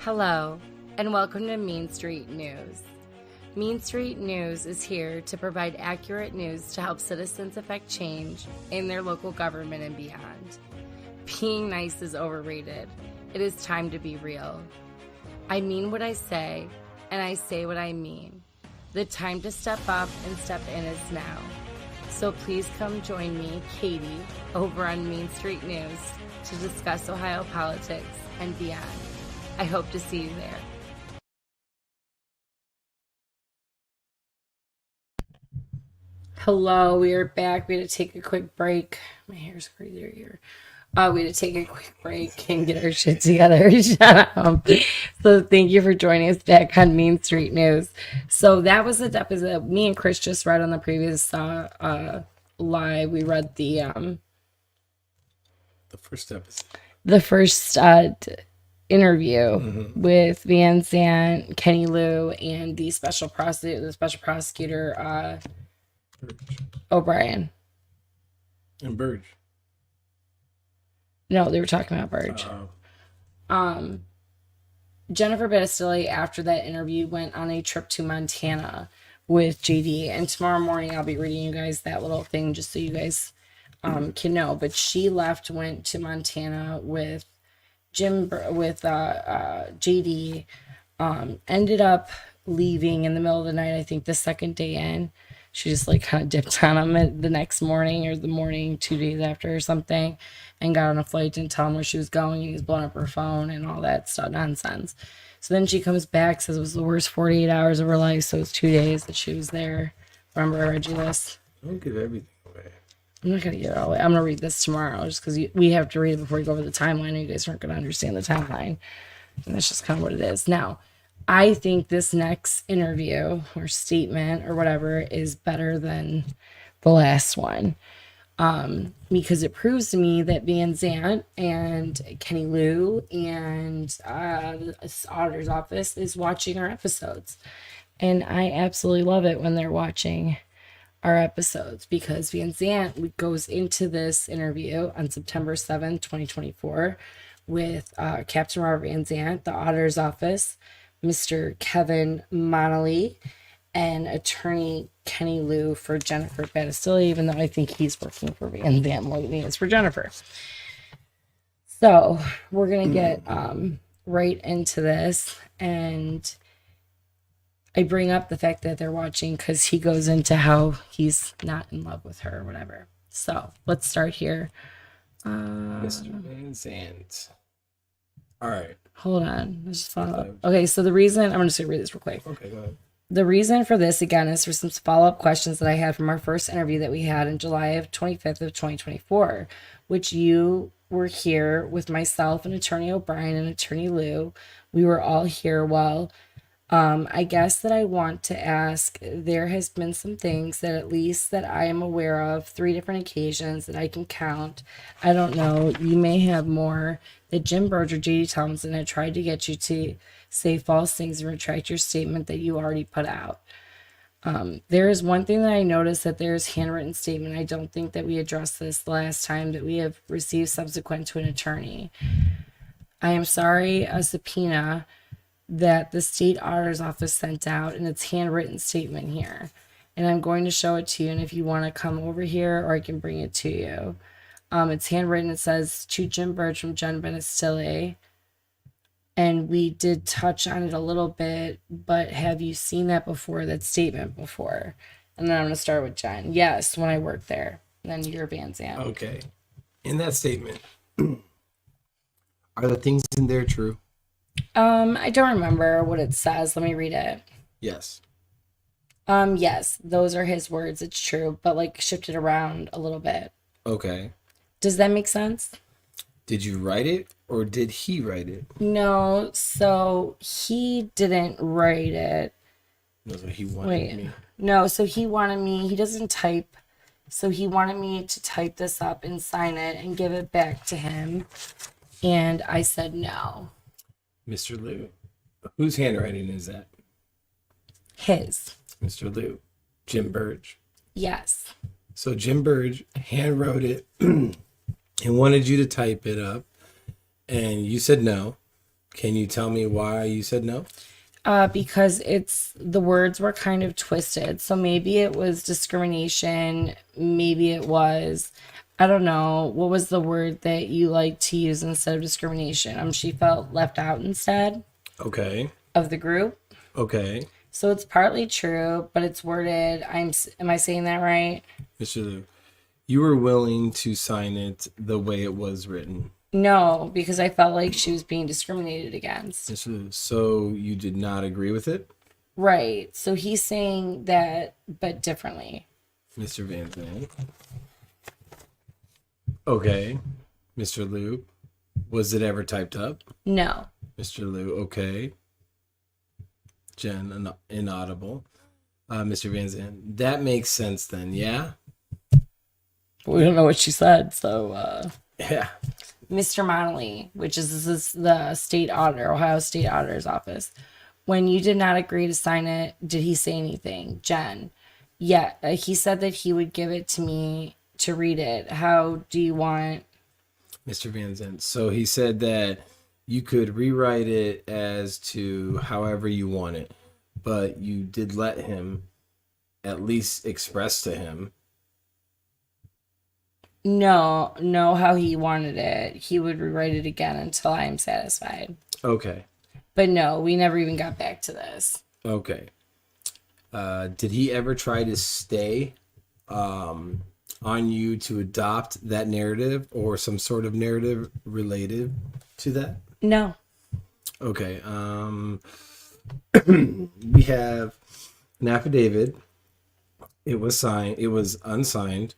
Hello, and welcome to Mean Street News. Mean Street News is here to provide accurate news to help citizens affect change in their local government and beyond. Being nice is overrated. It is time to be real. I mean what I say, and I say what I mean. The time to step up and step in is now. So please come join me, Katie, over on Mean Street News to discuss Ohio politics and beyond. I hope to see you there. Hello, we are back. We had to take a quick break. My hair's crazy here. We had to take a quick break and get our shit together. Shut up. So thank you for joining us back on Mean Street News. So that was the deposit me and Chris just read on the previous live. We read the first episode. The first interview with Vansant, Kenny Lieux, and the special prosecutor O'Brien. And Burge. No, they were talking about Burge. Jennifer Battistelli, after that interview, went on a trip to Montana with JD, and tomorrow morning I'll be reading you guys that little thing just so you guys can know. But she went to Montana with JD, ended up leaving in the middle of the night. I think the second day in, she just kind of dipped on him the next morning or the morning 2 days after or something, and got on a flight, didn't tell him where she was going, and he's blowing up her phone and all that stuff nonsense. So then she comes back, says it was the worst 48 hours of her life. So it's 2 days that she was there. Remember I read you this? Don't give everything away. I'm not going to give it all away. I'm going to read this tomorrow just because we have to read it before we go over the timeline, and you guys aren't going to understand the timeline. And that's just kind of what it is. Now, I think this next interview or statement or whatever is better than the last one, because it proves to me that Vansant and Kenny Lieux and the Auditor's Office is watching our episodes. And I absolutely love it when they're watching our episodes, because Vansant goes into this interview on September 7th, 2024 with Captain Robert Vansant, the Auditor's Office, Mr. Kevin Monley, and attorney Kenny Lieux for Jennifer Battistelli, even though I think he's working for Vansant more than he is for Jennifer. So we're going to get right into this, and I bring up the fact that they're watching because he goes into how he's not in love with her or whatever. So let's start here. Mr. Vansant. All right. Hold on. Let's just follow up. Okay, so the reason, I'm just going to read this real quick. Okay, go ahead. The reason for this, again, is for some follow-up questions that I had from our first interview that we had in July of 25th of 2024, which you were here with myself and Attorney O'Brien and Attorney Lieux. We were all here. Well, I guess that I want to ask, there has been some things that at least that I am aware of, 3 different occasions that I can count. I don't know, you may have more, that Jim Burge or J.D. Thompson had tried to get you to say false things and retract your statement that you already put out. There is one thing that I noticed, that there's handwritten statement. I don't think that we addressed this the last time that we have received subsequent to an attorney. I am sorry, a subpoena that the state auditor's office sent out, and it's handwritten statement here, and I'm going to show it to you, and if you want to come over here, or I can bring it to you. It's handwritten. It says to Jim Burge from Jen Battistelli, and we did touch on it a little bit, but have you seen that before, that statement before? And then I'm going to start with Jen. Yes, when I worked there. And then you're Vansant. Okay. In that statement, are the things in there true? I don't remember what it says. Let me read it. Yes. Yes, those are his words. It's true, but shifted around a little bit. Okay. Does that make sense? Did you write it, or did he write it? No, so he didn't write it. No, so he wanted me. No, so he wanted me, he doesn't type, so he wanted me to type this up and sign it and give it back to him, and I said no. Mr. Lieux, whose handwriting is that? His. Mr. Lieux. Jim Burge. Yes. So Jim Burge handwrote it and wanted you to type it up, and you said no. Can you tell me why you said no? Because the words were kind of twisted. So maybe it was discrimination. Maybe it was, I don't know, what was the word that you like to use instead of discrimination? She felt left out instead Okay. of the group. Okay. So it's partly true, but it's worded. Am I saying that right? Mr. Lieu, you were willing to sign it the way it was written. No, because I felt like she was being discriminated against. Mr. Lieu, so you did not agree with it? Right. So he's saying that, but differently. Mr. Vansant. Okay. Mr. Lieu, was it ever typed up? No. Mr. Lieu, okay. Jen, inaudible. Mr. Vansant, that makes sense then, yeah? We don't know what she said, so Yeah. Mr. Monley, which is the state auditor, Ohio State Auditor's Office. When you did not agree to sign it, did he say anything? Jen. Yeah, he said that he would give it to me to read it. How do you want? Mr. Vansant, so he said that you could rewrite it as to however you want it, but you did let him at least express to him. No, how he wanted it. He would rewrite it again until I am satisfied. Okay. But no, we never even got back to this. Okay. Did he ever try to stay on you to adopt that narrative or some sort of narrative related to that? No. Okay. We have an affidavit. It was signed. It was unsigned.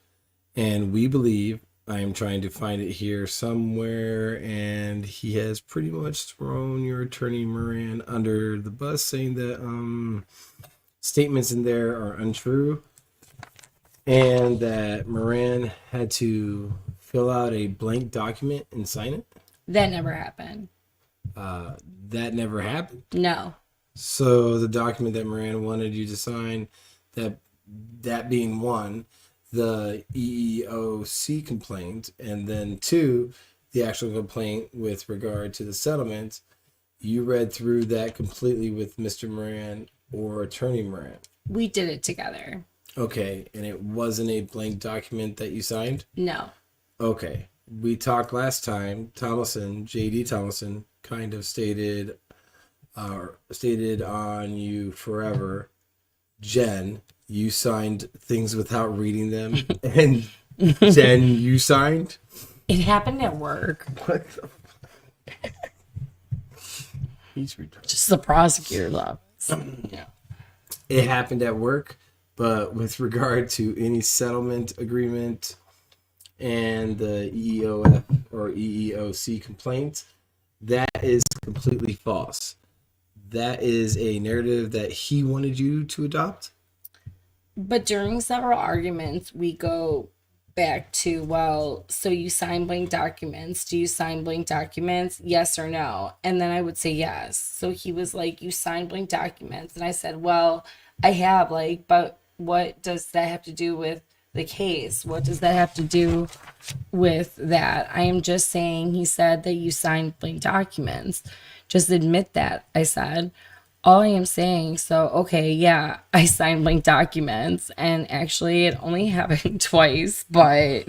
And we believe, I am trying to find it here somewhere, and he has pretty much thrown your attorney Moran under the bus, saying that statements in there are untrue, and that Moran had to fill out a blank document and sign it. That never happened. That never happened. No. So the document that Moran wanted you to sign, that being one, the EEOC complaint, and then two, the actual complaint with regard to the settlement, you read through that completely with Mr. Moran or Attorney Moran. We did it together. Okay, and it wasn't a blank document that you signed? No. Okay. We talked last time, J.D. Thomason, kind of stated on you forever, Jen, you signed things without reading them, and Jen, you signed? It happened at work. What the He's retarded. Just the prosecutor's office. Yeah. It happened at work, but with regard to any settlement agreement and the EEOF or EEOC complaint, that is completely false. That is a narrative that he wanted you to adopt? But during several arguments, we go back to, well, so you sign blank documents. Do you sign blank documents? Yes or no? And then I would say yes. So he was like, you sign blank documents. And I said, well, I have, but what does that have to do with the case? What does that have to do with that? I am just saying, he said that you signed blank documents. Just admit that, I said. All I am saying, so, okay, yeah, I signed blank documents, and actually it only happened twice, but...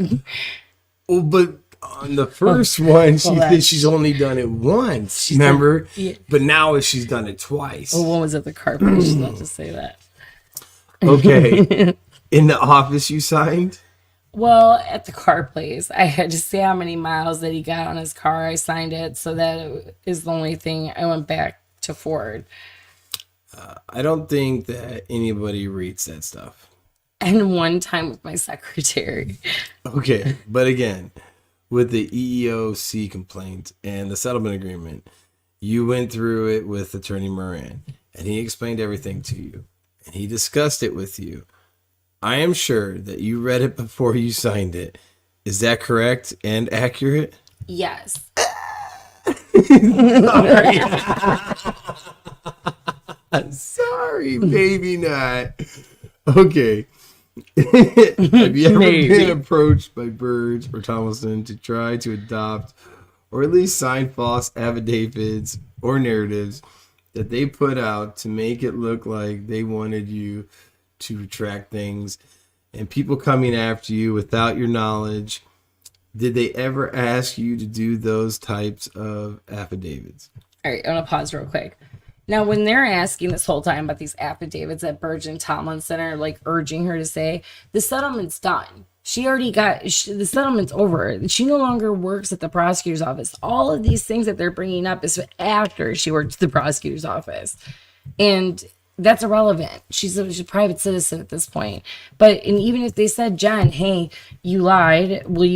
Well, but on the first one, she said she's only done it once, remember? Yeah. But now she's done it twice. Well, one was at the car place, not to say that. Okay. In the office you signed? Well, at the car place, I had to say how many miles that he got on his car. I signed it, so that is the only thing. I went back to Ford. I don't think that anybody reads that stuff. And one time with my secretary. Okay, but again, with the EEOC complaint and the settlement agreement, you went through it with Attorney Moran, and he explained everything to you, and he discussed it with you. I am sure that you read it before you signed it. Is that correct and accurate? Yes. Sorry, maybe not. Okay. Have you ever been approached by Burge or Tomlinson to try to adopt or at least sign false affidavits or narratives that they put out to make it look like they wanted you to retract things, and people coming after you without your knowledge? Did they ever ask you to do those types of affidavits? All right, I'm gonna pause real quick. Now, when they're asking this whole time about these affidavits that Burge and Tomlinson are like urging her to say, the settlement's done. She already got the settlement's over. She no longer works at the prosecutor's office. All of these things that they're bringing up is after she worked at the prosecutor's office, and that's irrelevant. She's a private citizen at this point. But and even if they said, Jen, hey, you lied, would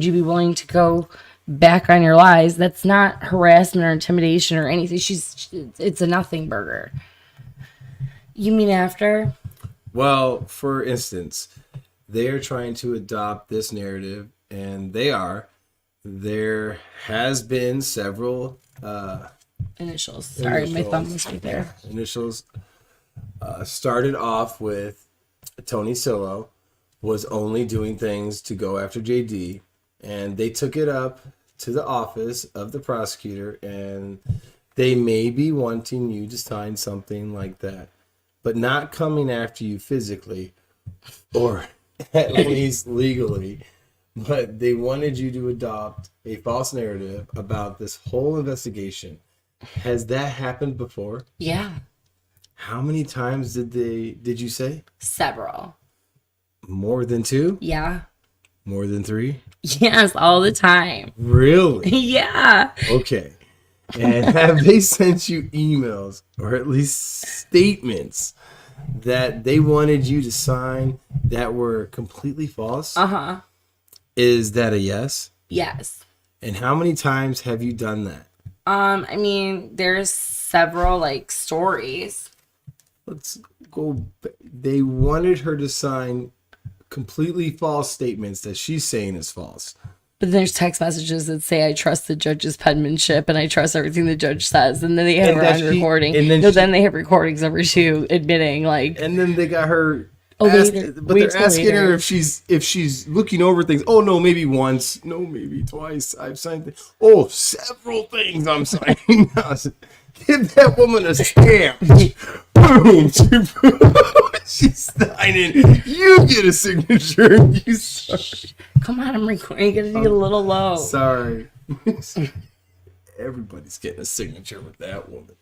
you be willing to go back on your lies? That's not harassment or intimidation or anything. It's a nothing burger. You mean after? Well, for instance, they are trying to adopt this narrative, and there has been several Initials. Sorry, my thumb was right there. Initials started off with Tony Sillo was only doing things to go after JD, and they took it up to the office of the prosecutor, and they may be wanting you to sign something like that, but not coming after you physically or at least legally. But they wanted you to adopt a false narrative about this whole investigation. Has that happened before? Yeah. How many times did you say? Several. More than 2? Yeah. More than 3? Yes, all the time. Really? Yeah. Okay. And have they sent you emails or at least statements that they wanted you to sign that were completely false? Uh-huh. Is that a yes? Yes. And how many times have you done that? I mean, there's several like stories. Let's go. They wanted her to sign completely false statements that she's saying is false. But there's text messages that say, I trust the judge's penmanship and I trust everything the judge says. And then they have her on recording. And then they have recordings of her too admitting like. And then they got her. They're asking her if she's looking over things. Oh no, maybe once. No, maybe twice. I've signed. Several things I'm signing. Give that woman a stamp. Boom. She's signing. You get a signature. You sign. Come on, I'm recording. You're gonna be a little low. Sorry. Everybody's getting a signature with that woman.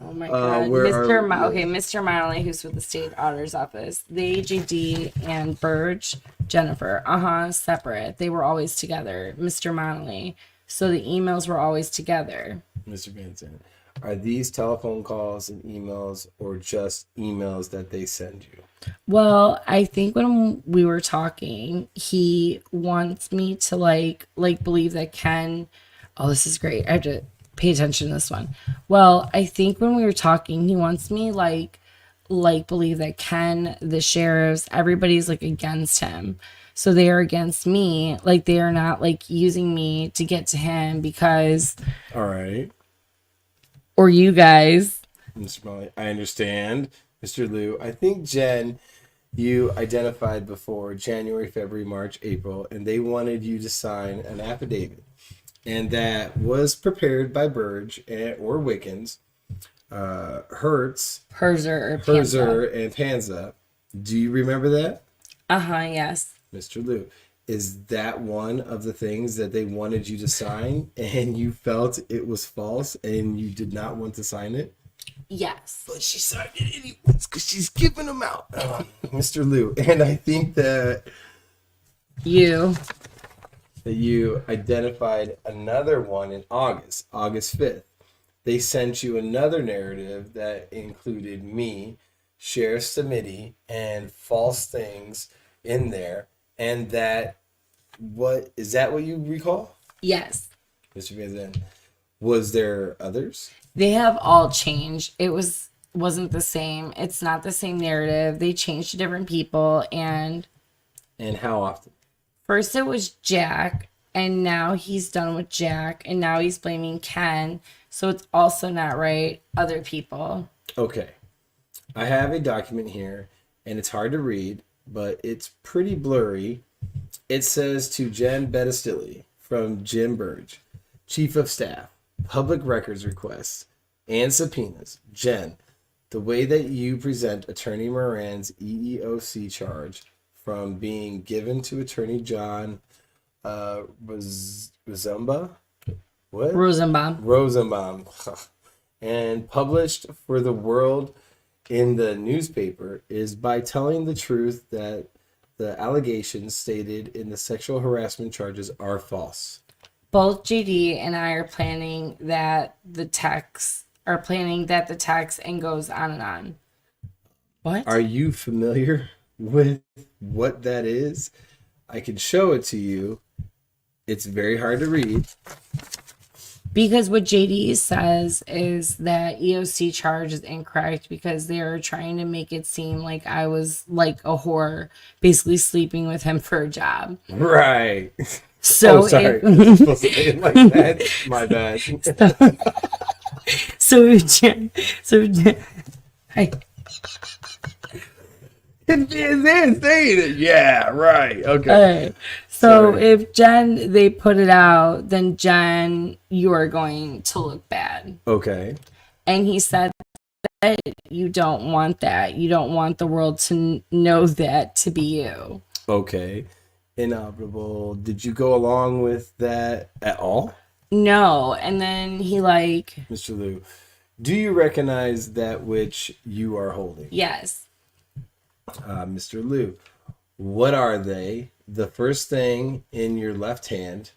Oh my God. Mr. Miley, who's with the State Auditor's Office. They, JD, and Burge, Jennifer. Separate. They were always together. Mr. Miley. So the emails were always together. Mr. Vansant, are these telephone calls and emails or just emails that they send you? Well, I think when we were talking, he wants me to like believe that Ken. Oh, this is great. I have to pay attention to this one. Well, I think when we were talking, he wants me like believe that Ken, the sheriffs, everybody's like against him. So they are against me. Like they are not like using me to get to him because. All right. Or you guys. Mr. Molly, I understand. Mr. Lieux, I think Jen, you identified before January, February, March, April, and they wanted you to sign an affidavit. And that was prepared by Burge or Wickens, Hertz, Herzer, and Panza. Do you remember that? Yes. Mr. Lieux, is that one of the things that they wanted you to sign and you felt it was false and you did not want to sign it? Yes. But she signed it anyways because she's giving them out. Mr. Lieux, and I think that you identified another one in August 5th. They sent you another narrative that included me, Sheriff Smitty, and false things in there. And that, what you recall? Yes. Mr. Vansant, was there others? They have all changed. It wasn't the same. It's not the same narrative. They changed to different people. And how often? First it was Jack, and now he's done with Jack, and now he's blaming Ken. So it's also not right. Other people. Okay. I have a document here, and it's hard to read, but it's pretty blurry. It says to Jen Battistelli from Jim Burge. Chief of Staff, public records requests, and subpoenas. Jen, the way that you present Attorney Moran's EEOC charge from being given to Attorney John Rosenbaum, what? Rosenbaum, and published for the world in the newspaper is by telling the truth that the allegations stated in the sexual harassment charges are false. Both JD and I are planning that the text and goes on and on. What? Are you familiar with what that is? I can show it to you. It's very hard to read. Because what JD says is that EOC charge is incorrect because they are trying to make it seem like I was like a whore, basically sleeping with him for a job. Right. So sorry. I'm supposed to say it like that. My bad. It's saying it. Yeah, right. Okay. So if Jen, they put it out, then Jen, you are going to look bad. Okay. And he said that you don't want that. You don't want the world to know that to be you. Okay. Inoperable. Did you go along with that at all? No. And then he like... Mr. Lieux, do you recognize that which you are holding? Yes. Mr. Lieux, what are they? The first thing in your left hand.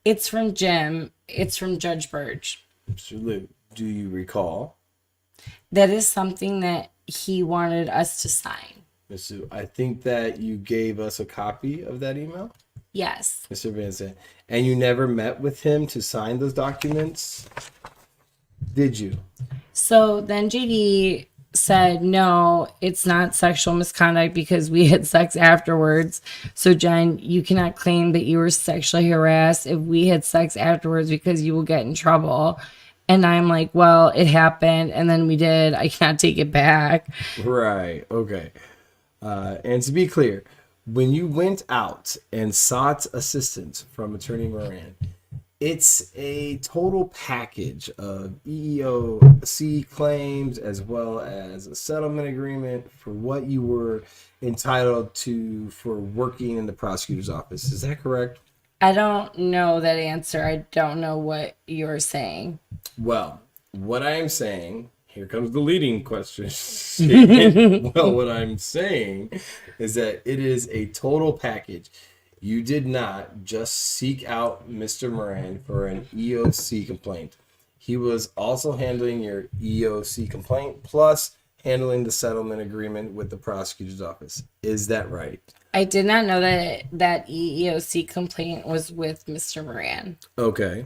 It's from Jim. It's from Judge Birch. Mr. Lieux, do you recall? That is something that he wanted us to sign. Mr. Lieux, I think that you gave us a copy of that email. Yes. Mr. Vansant. And you never met with him to sign those documents? Did you? So then JD said, no, it's not sexual misconduct because we had sex afterwards. So Jen, you cannot claim that you were sexually harassed if we had sex afterwards because you will get in trouble. And I'm like, well, it happened and then we did. I cannot take it back. Right. Okay. And to be clear, when you went out and sought assistance from Attorney Moran, it's a total package of EEOC claims as well as a settlement agreement for what you were entitled to for working in the prosecutor's office. Is that correct? I don't know that answer. I don't know what you're saying. Well, what I'm saying, here comes the leading question. Well, what I'm saying is that it is a total package. You did not just seek out Mr. Moran for an EOC complaint. He was also handling your EOC complaint plus handling the settlement agreement with the prosecutor's office. Is that right? I did not know that EEOC complaint was with Mr. Moran. Okay.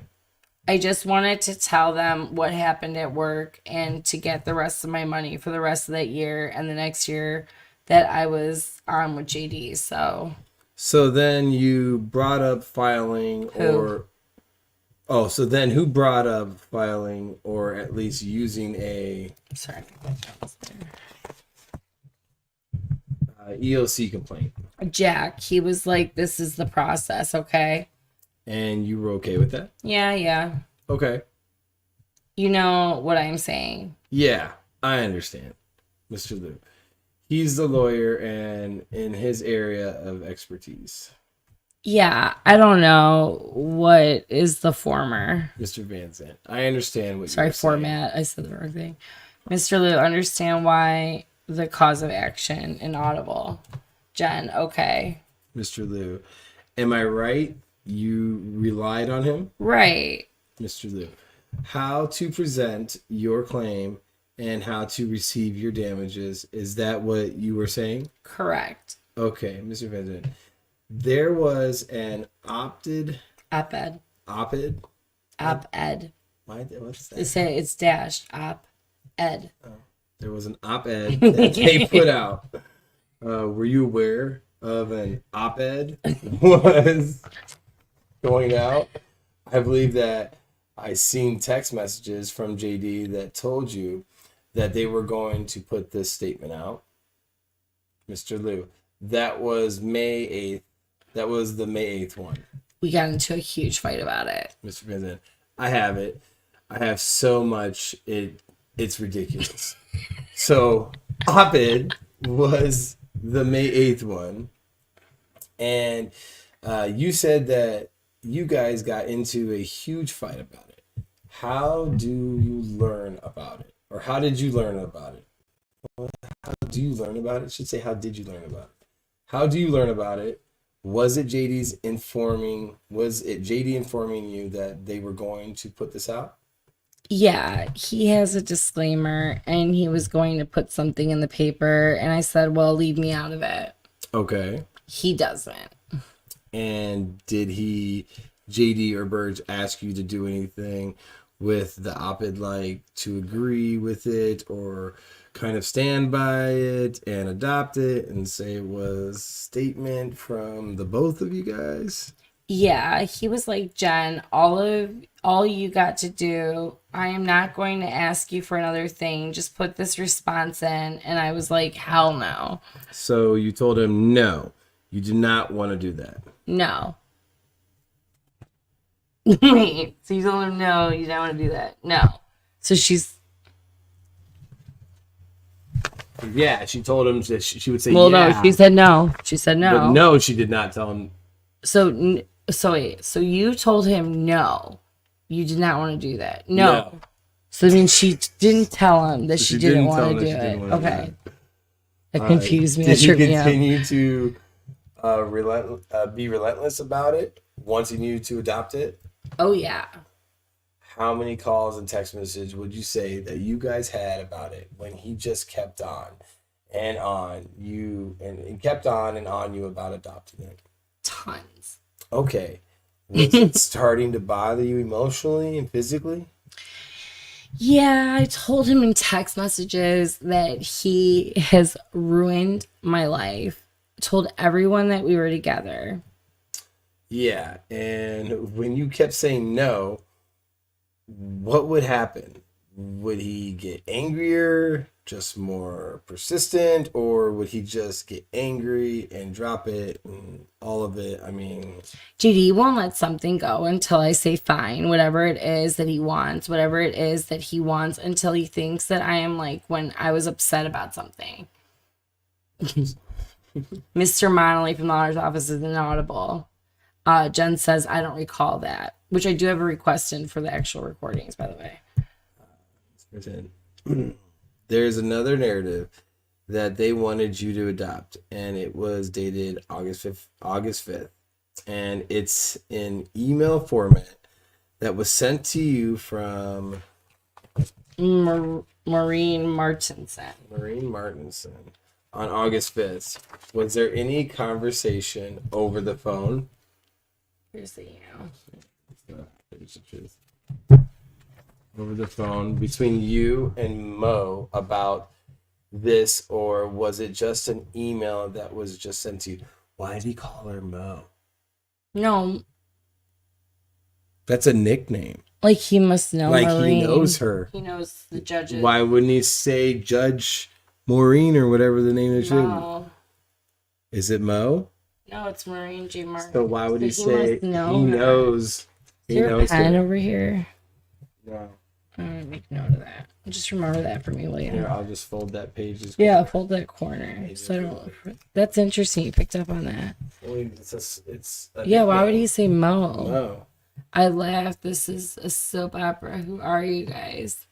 I just wanted to tell them what happened at work and to get the rest of my money for the rest of that year and the next year that I was on with JD. So then you brought up filing Who? so then who brought up filing or at least using a sorry. EOC complaint? Jack, he was like, this is the process, okay? And you were okay with that? Yeah. Okay. You know what I'm saying. Yeah, I understand. Mr. Lieux. He's the lawyer and in his area of expertise. Yeah, I don't know what is the former. Mr. Vansant, I understand what Sorry, you're saying. format. I said the wrong thing. Mr. Lieux, understand why the cause of action inaudible. Jen, okay. Mr. Lieux, am I right? You relied on him? Right. Mr. Lieux, how to present your claim and how to receive your damages. Is that what you were saying? Correct. Okay, Mr. Vansant. There was an op-ed. Op-ed. Op-ed? Op-ed. What's that? It's dashed. Op-ed. Oh, there was an op-ed that they put out. Were you aware of an op-ed was going out? I believe that I seen text messages from JD that told you that they were going to put this statement out. Mr. Lieux, that was May 8th. That was the May 8th one. we got into a huge fight about it. Mr. Vansant, I have it. I have so much. It's ridiculous. So, op-ed was the May 8th one. And you said that you guys got into a huge fight about it. How do you learn about it? Or how did you learn about it? How do you learn about it? I should say, how did you learn about it? How do you learn about it? Was it JD informing you that they were going to put this out? Yeah, he has a disclaimer and he was going to put something in the paper. And I said, well, leave me out of it. Okay. He doesn't. And did JD or Burge ask you to do anything with the op-ed, like to agree with it or kind of stand by it and adopt it and say it was a statement from the both of you guys? Yeah, he was like, Jen, all you got to do, I am not going to ask you for another thing. Just put this response in. And I was like, hell no. So you told him no, you did not want to do that. No. Wait, so you told him no, you don't want to do that? No. So she's... Yeah, she told him that she would say well, yeah. no, she said no. She said no. But no, she did not tell him. So wait, so you told him no. You did not want to do that. No. So I mean, she didn't tell him that she didn't want to do it. Okay. That confused me. Did he continue to be relentless about it, wanting you to adopt it? Oh, yeah. How many calls and text messages would you say that you guys had about it when he just kept on and on you and kept on and on you about adopting it? Tons. Okay. Was it starting to bother you emotionally and physically? Yeah, I told him in text messages that he has ruined my life. Told everyone that we were together. Yeah, and when you kept saying no, what would happen? Would he get angrier, just more persistent, or would he just get angry and drop it and all of it? I mean, JD won't let something go until I say fine, whatever it is that he wants, until he thinks that I am like when I was upset about something. Mr. Monley from the auditor's office is inaudible. Jen says, I don't recall that, which I do have a request in for the actual recordings, by the way. There's another narrative that they wanted you to adopt, and it was dated August 5th, and it's in email format that was sent to you from Maureen Martinson. On August 5th. Was there any conversation over the phone? Here's the email. Over the phone between you and Mo about this, or was it just an email that was just sent to you? Why did he call her Mo? No. That's a nickname. Like he must know like Maureen. He knows her. He knows the judges. Why wouldn't he say Judge Maureen or whatever the name is? No. Is it Mo? No, it's Maureen J. Martin. So why would he say he know knows? He knows. Pen her. over here. No. I'm gonna make note of that. Just remember that for me, will you? Here, I'll just fold that page. Yeah, fold that corner. So I don't. That's interesting. You picked up on that. Yeah. Why would he say Mo? Mo. I laughed. This is a soap opera. Who are you guys?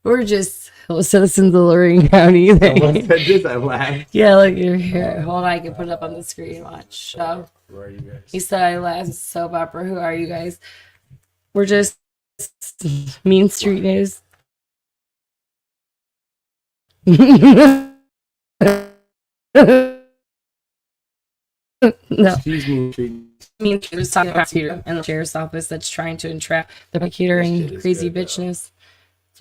We're just citizens of Lorain County. Someone said this. I laughed. Yeah, look, you're here. Hold on, I can put it up on the screen. Watch. Who are you guys? He said, I laughed. Soap opera. Who are you guys? We're just Mean Street News. No. Excuse me. Mean Street was talking about prosecutor in the sheriff's office that's trying to entrap the prosecutor in crazy bitchness.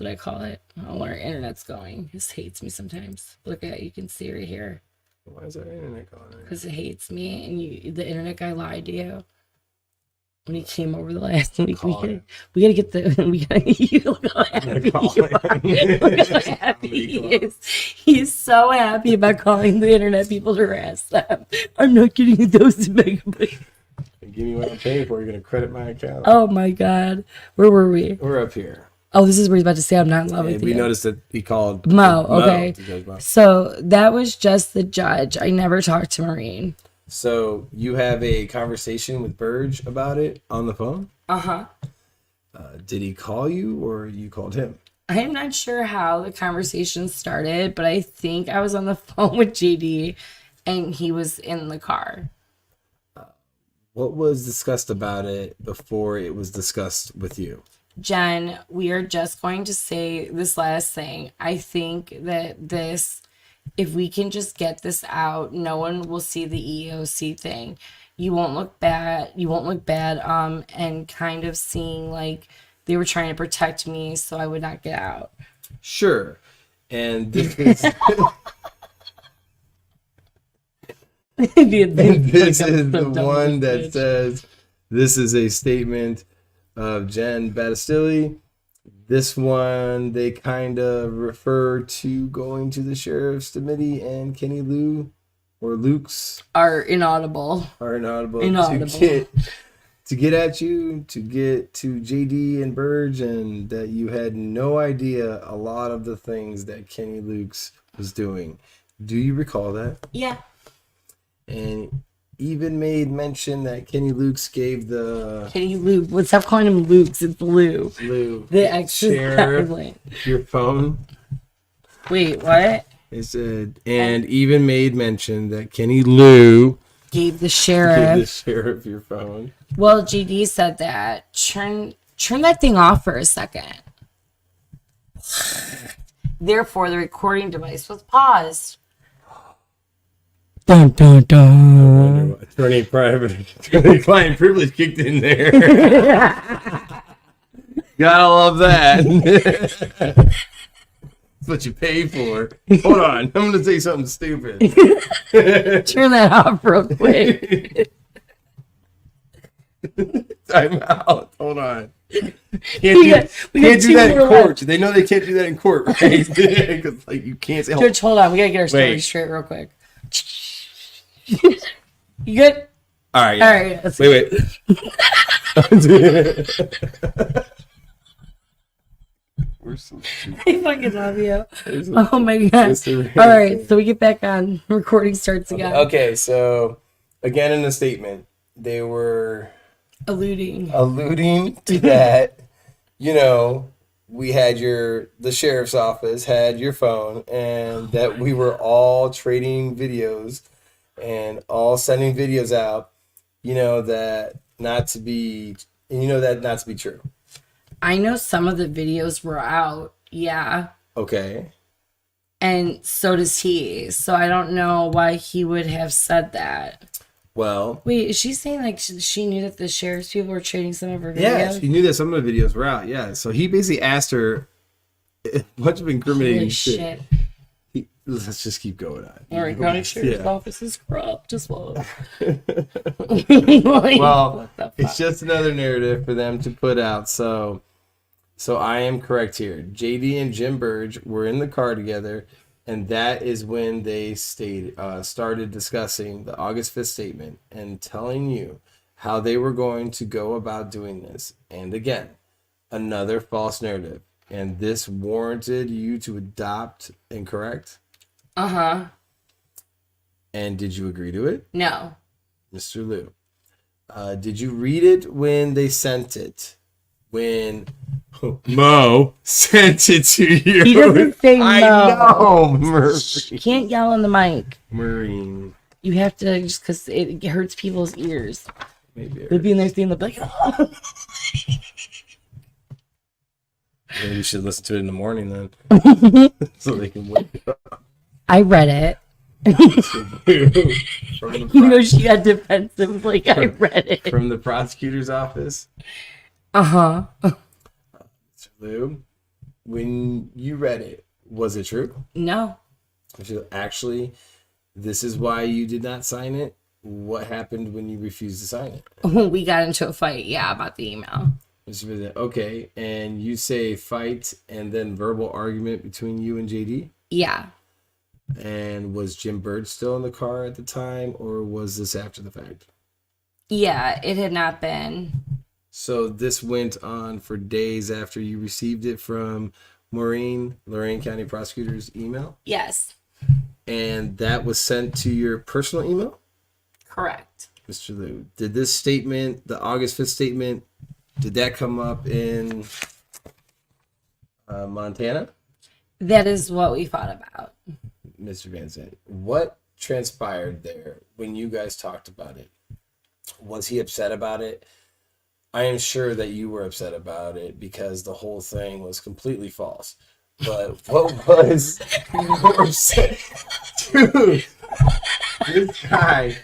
That's what I call it. Oh, our internet's going. This hates me sometimes. Look at it. You can see right here. Why is our internet going? Because it hates me, and the internet guy lied to you when he came over the last week. We gotta get the. You look how happy you are. Look how happy he is. He's so happy about calling the internet people to harass them. I'm not getting a dose of megabytes. Give me what I'm paying for. You're gonna credit my account. Oh my God. Where were we? We're up here. Oh, this is where he's about to say I'm not in love with We you. noticed that he called Mo. Okay. Judge Mo. So that was just the judge. I never talked to Maureen. So you have a conversation with Burge about it on the phone? Uh-huh. Did he call you or you called him? I'm not sure how the conversation started, but I think I was on the phone with JD and he was in the car. What was discussed about it before it was discussed with you? Jen, we are just going to say this last thing. I think that if we can just get this out, no one will see the EEOC thing. You won't look bad. And kind of seeing like they were trying to protect me so I would not get out. Sure. And this is this is the one that says this is a statement of Jen Battistelli. This one, they kind of refer to going to the sheriff's committee and Kenny Lieux or Luke's are inaudible. To get at you, to get to JD and Burge, and that you had no idea a lot of the things that Kenny Luke's was doing. Do you recall that? Yeah. And even made mention that Kenny Luke's gave the Let's stop calling him Luke's. It's Lieux. The sheriff your phone. Wait, what? It said, and even made mention that Kenny Lieux gave the sheriff your phone. Well, GD said that. Turn that thing off for a second. Therefore, the recording device was paused. Dun dun dun. Attorney client privilege kicked in there. Gotta love that. That's what you pay for. Hold on, I'm gonna say something stupid. Turn that off real quick. Time out. Hold on. Can't do that in court. They know they can't do that in court, right? Because like you can't say. George, hold on. We gotta get our story straight real quick. You good? All right. Yeah. All right. Wait. We're so stupid. I fucking love you. Oh my God. All right. So we get back on. Recording starts again. Okay. So again, in the statement, they were alluding to that. You know, we had the sheriff's office had your phone, and that we were all trading videos and all sending videos out. You know that not to be true. I know some of the videos were out. Yeah. Okay. And so does he. So I don't know why he would have said that. Well, wait, is she saying like she knew that the sheriff's people were trading some of her videos? Yeah, she knew that some of the videos were out. Yeah, so he basically asked her a bunch of incriminating Holy shit. Let's just keep going on. All right, county sheriff's office is corrupt as well. Well, it's just another narrative for them to put out. So I am correct here. JD and Jim Burge were in the car together, and that is when they started discussing the August 5th statement and telling you how they were going to go about doing this. And again, another false narrative. And this warranted you to adopt and correct? Uh-huh. And did you agree to it? No. Mr. Lieux. Did you read it when they sent it? When Mo sent it to you? He doesn't say no. I know, Maureen. You can't yell on the mic. Maureen. You have to, just because it hurts people's ears. Maybe. They'll be in there seeing the like, Maybe you should listen to it in the morning then. So they can wake up. I read it. You know, she got defensive. Like, I read it. From the prosecutor's office? Uh-huh. Mr. Lieux, when you read it, was it true? No. Actually, this is why you did not sign it. What happened when you refused to sign it? We got into a fight, yeah, about the email. Okay, and you say fight and then verbal argument between you and JD? Yeah. And was Jim Bird still in the car at the time, or was this after the fact? Yeah, it had not been. So this went on for days after you received it from Lorain County Prosecutor's email? Yes, And that was sent to your personal email? correct. Mr. Liu, did this statement, the August 5th statement, did that come up in Montana? That is what we thought about. Mr. Vansant, what transpired there when you guys talked about it? Was he upset about it? I am sure that you were upset about it because the whole thing was completely false. But what was your upset? Dude, this guy.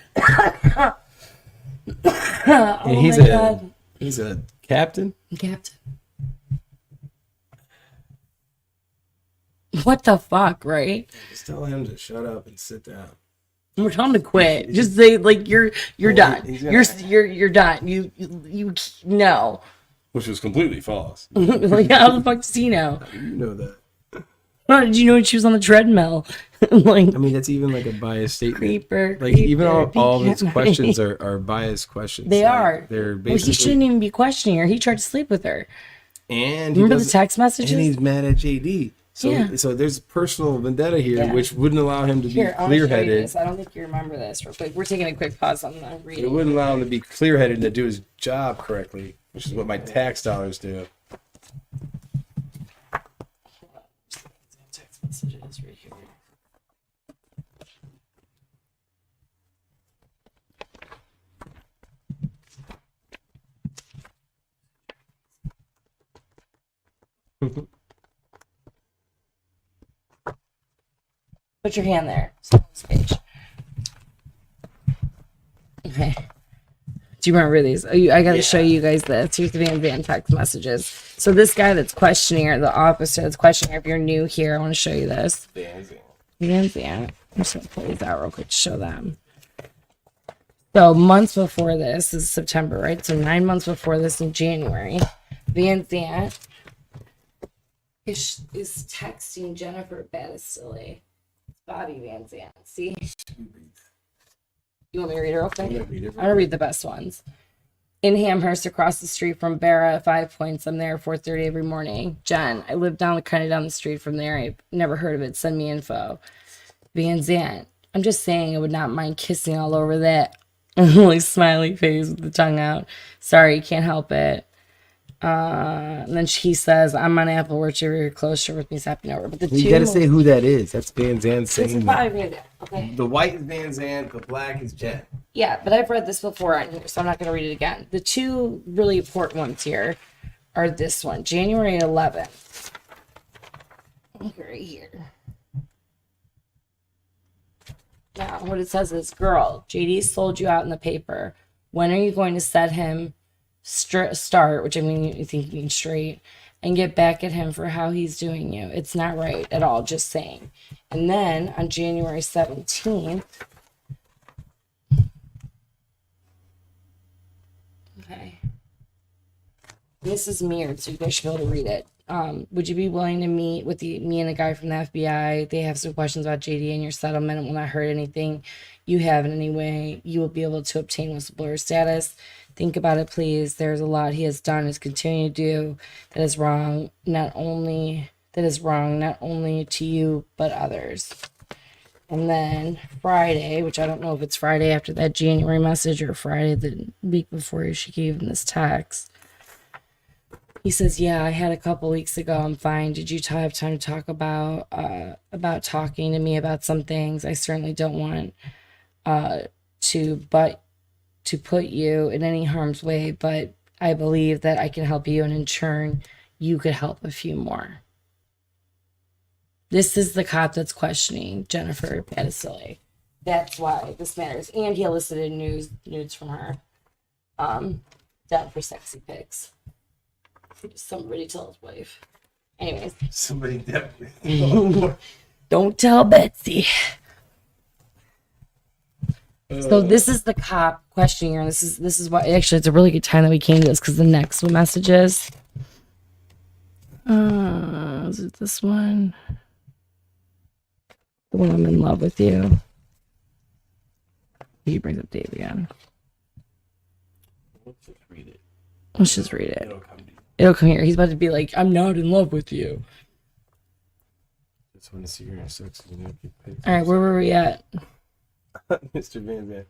Oh he's my God. He's a captain. Captain. What the fuck, right? Just tell him to shut up and sit down. We're telling him to quit. Just say like you're done. he's gonna- You're done. You no. Which was completely false. Like how the fuck does he know? You know that. How did you know when she was on the treadmill? Like I mean, that's even like a biased statement. creeper. Like even all of its creeper. questions are biased questions. They Like, are. They're Well, basically. he shouldn't even be questioning her. He tried to sleep with her. And he Remember the doesn't- text messages? And he's mad at JD. So Yeah. so there's personal vendetta here, Yeah. which wouldn't allow him to be Here, I want to show you clear-headed. this. I don't think you remember this. Real quick, we're taking a quick pause on the It reading. wouldn't allow him to be clear-headed and to do his job correctly, which is what my tax dollars do. Text messages right here. Put your hand there. It's on this page. Okay. Do you remember these? Oh, I got to show you guys this. Here's the Van Zandt text messages. So this guy that's questioning her, the officer that's questioning her, if you're new here, I want to show you this. Van Zandt. I'm just going to pull these out real quick to show them. So months before this is September, right? So 9 months before this in January, Van Zandt is texting Jennifer Battistelli. Bobby Van Zandt. See? You want me to read it real quick? I'm gonna read it. I'm going to read the best ones. In Amherst, across the street from Barra at 5 Points. I'm there at 4:30 every morning. Jen, I live kind of down the street from there. I've never heard of it. Send me info. Van Zandt, I'm just saying I would not mind kissing all over that. Like smiley face with the tongue out. Sorry, can't help it. And then he says, I'm on Apple Orchard, very close, with me, happy over. But the You gotta say who that is. That's Van Zandt This is saying Bobby that. Van Zandt, okay? The white is Van Zandt, the black is Jen. Yeah, but I've read this before on here, so I'm not going to read it again. The two really important ones here are this one, January 11th. Right here. Now, what it says is, girl, JD sold you out in the paper. When are you going to set him start, which I mean, you think you mean straight, and get back at him for how he's doing you? It's not right at all, just saying. And then on January 17th, okay. This is mirrored, so you guys should be able to read it. Would you be willing to meet with me and the guy from the FBI? They have some questions about JD and your settlement. It will not hurt anything you have in any way. You will be able to obtain whistleblower status. Think about it, please. There's a lot he has done, is continuing to do that is wrong. Not only to you, but others. And then Friday, which I don't know if it's Friday after that January message or Friday the week before she gave him this text. He says, yeah, I had a couple weeks ago. I'm fine. Did you have time to talk about talking to me about some things? I certainly don't want to put you in any harm's way, but I believe that I can help you, and in turn, you could help a few more. This is the cop that's questioning Jennifer Battistelli. That's why this matters. And he elicited nudes from her. Down for sexy pics. Somebody tell his wife. Anyways. Somebody definitely. Don't tell Betsy. So this is the cop questioning her. This is why actually it's a really good time that we came to this, because the next message is it this one? The one, I'm in love with you. He brings up Dave again. Let's just read it. Let's just read it. It'll come to you. It'll come here. He's about to be like, I'm not in love with you. Just want to see your sex. All right, where were we at? Mr. Vansant.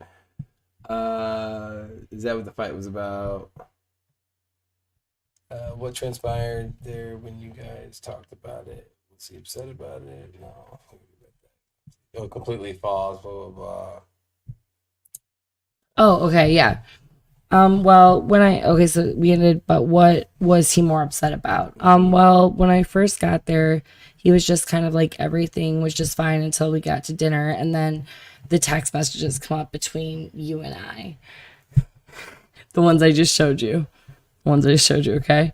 Is that what the fight was about? What transpired there when you guys talked about it? Was he upset about it? No. Oh, completely false. Blah blah blah. Oh, okay, yeah. Well, so we ended, but what was he more upset about? Well, when I first got there, he was just kind of like everything was just fine until we got to dinner, and then the text messages come up between you and I. The ones I just showed you. Okay?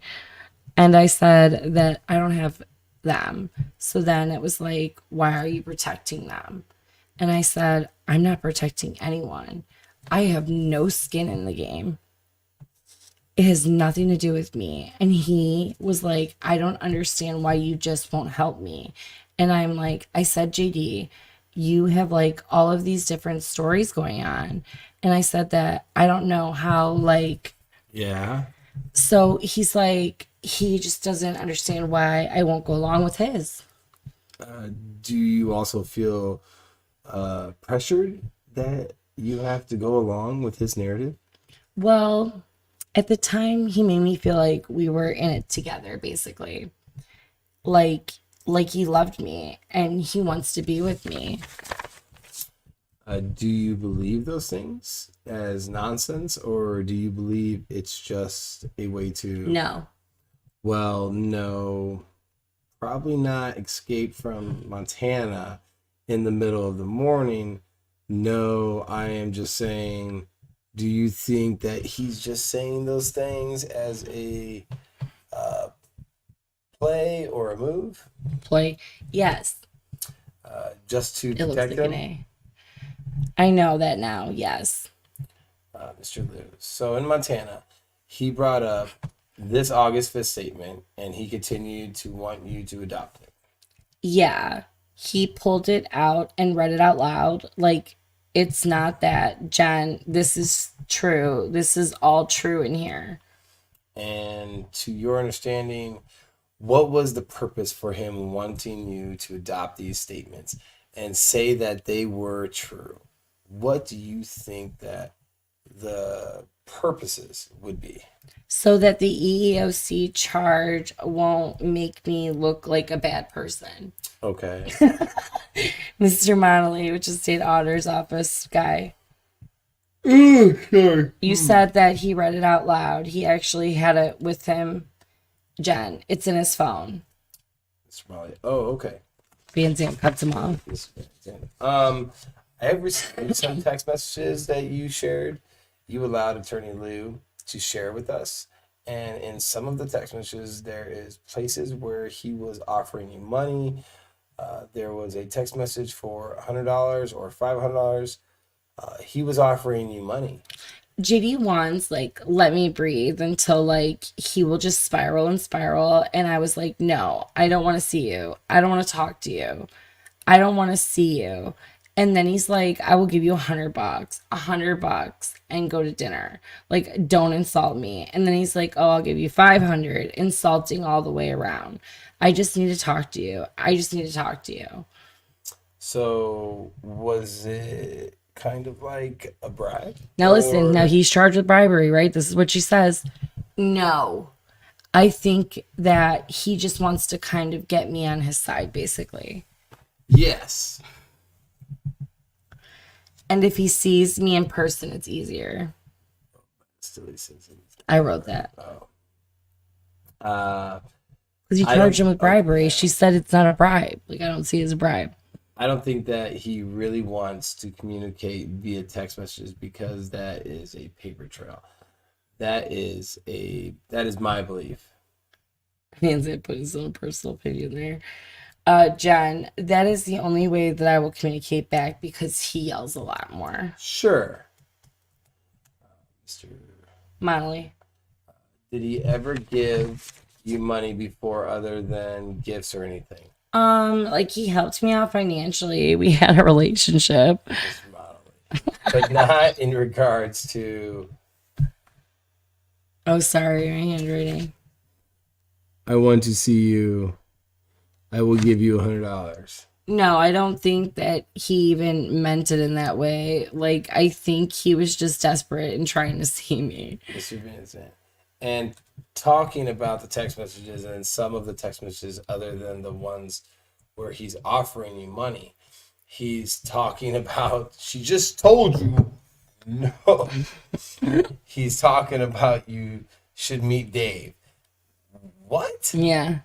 And I said that I don't have them. So then it was like, why are you protecting them? And I said, I'm not protecting anyone. I have no skin in the game. It has nothing to do with me. And he was like, I don't understand why you just won't help me. And I'm like, I said, JD, you have like all of these different stories going on. And I said that I don't know how, like, yeah. So he's like, he just doesn't understand why I won't go along with his. Do you also feel pressured that you have to go along with his narrative? Well, at the time, he made me feel like we were in it together, basically. Like he loved me and he wants to be with me. Do you believe those things as nonsense, or do you believe it's just a way to... No. Well, no. Probably not escape from Montana in the middle of the morning. No, I am just saying, do you think that he's just saying those things as a play or a move? Play, yes. Just to It looks protect like an him? A. I know that now, yes. Mr. Lieux. So in Montana, he brought up this August 5th statement, and he continued to want you to adopt it. Yeah. He pulled it out and read it out loud. Like, it's not that, Jen, this is true. This is all true in here. And to your understanding, what was the purpose for him wanting you to adopt these statements and say that they were true? What do you think that the purposes would be? So that the EEOC charge won't make me look like a bad person. Okay. Mr. Monley, which is State Auditor's Office guy. Sorry. You said that he read it out loud. He actually had it with him. Jen, it's in his phone. It's probably... Oh, okay. Vansant cuts him off. I have received some text messages that you shared. You allowed Attorney Lieux to share with us. And in some of the text messages, there is places where he was offering you money. There was a text message for $100 or $500. He was offering you money. JD wants, like, let me breathe until, like, he will just spiral and spiral. And I was like, no, I don't want to see you. I don't want to talk to you. I don't want to see you. And then he's like, I will give you $100, and go to dinner. Like, don't insult me. And then he's like, oh, I'll give you 500, insulting all the way around. I just need to talk to you. So was it kind of like a bribe? Now listen, now he's charged with bribery, right? This is what she says. No. I think that he just wants to kind of get me on his side, basically. Yes. And if he sees me in person, it's easier. I wrote that. Because you charged him with bribery. She said it's not a bribe. Like, I don't see it as a bribe. I don't think that he really wants to communicate via text messages because that is a paper trail. That is my belief. Vansant put his own personal opinion there. John, that is the only way that I will communicate back because he yells a lot more. Sure. Mr. Monley. Did he ever give you money before other than gifts or anything? Like, he helped me out financially. We had a relationship. But not in regards to Oh, sorry, my handwriting. I want to see you. I will give you $100. No, I don't think that he even meant it in that way. Like, I think he was just desperate and trying to see me. Mr. Vincent. And talking about the text messages and some of the text messages other than the ones where he's offering you money, he's talking about, she just told you, no. He's talking about you should meet Dave. What? Yeah.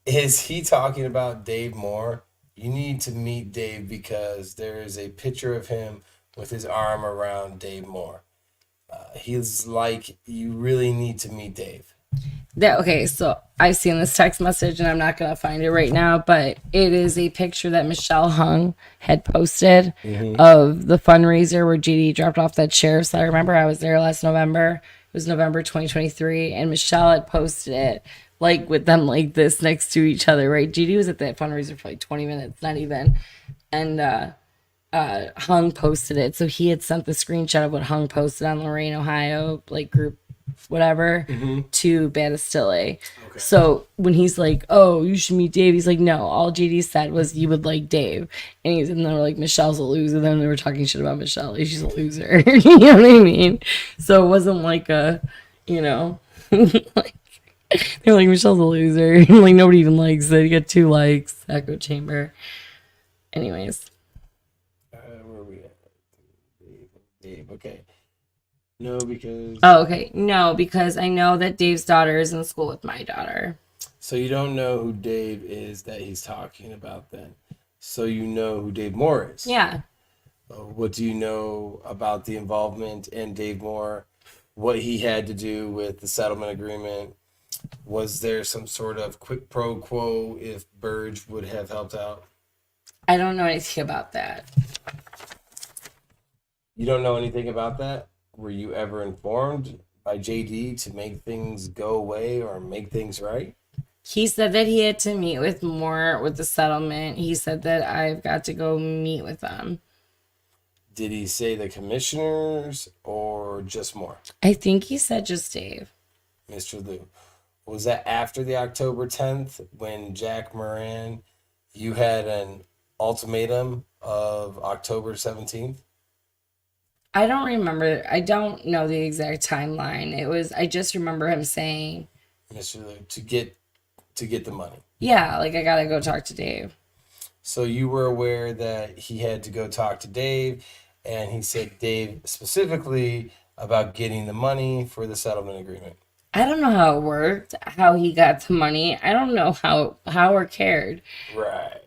Is he talking about Dave Moore? You need to meet Dave because there is a picture of him with his arm around Dave Moore. He's like, you really need to meet Dave. Okay, so I've seen this text message and I'm not going to find it right now, but it is a picture that Michelle Hung had posted of the fundraiser where JD dropped off that sheriff's. I remember I was there last November. It was November 2023, and Michelle had posted it like with them like this next to each other, right? JD was at that fundraiser for like 20 minutes, not even. And Hung posted it. So he had sent the screenshot of what Hung posted on Lorain, Ohio, like group whatever, to Battistelli. Okay. So when he's like, oh, you should meet Dave, he's like, no, all JD said was you would like Dave. And they were like, Michelle's a loser. Then they were talking shit about Michelle. She's a loser. You know what I mean? So it wasn't like a, like, they're like, Michelle's a loser. Like, nobody even likes it. You get 2 likes. Echo chamber. Anyways. Where are we at? Dave, okay. No, because... Oh, okay. No, because I know that Dave's daughter is in school with my daughter. So you don't know who Dave is that he's talking about then. So you know who Dave Moore is. Yeah. What do you know about the involvement in Dave Moore? What he had to do with the settlement agreement? Was there some sort of quid pro quo if Burge would have helped out? I don't know anything about that. You don't know anything about that? Were you ever informed by JD to make things go away or make things right? He said that he had to meet with Moore with the settlement. He said that I've got to go meet with them. Did he say the commissioners or just Moore? I think he said just Dave. Mr. Lieux. Was that after the October 10th when Jack Moran, you had an ultimatum of October 17th? I don't remember. I don't know the exact timeline. I just remember him saying, Mr. Lieux, to get the money. Yeah, like I gotta go talk to Dave. So you were aware that he had to go talk to Dave, and he said Dave specifically about getting the money for the settlement agreement. I don't know how it worked, how he got the money. I don't know how or cared. Right.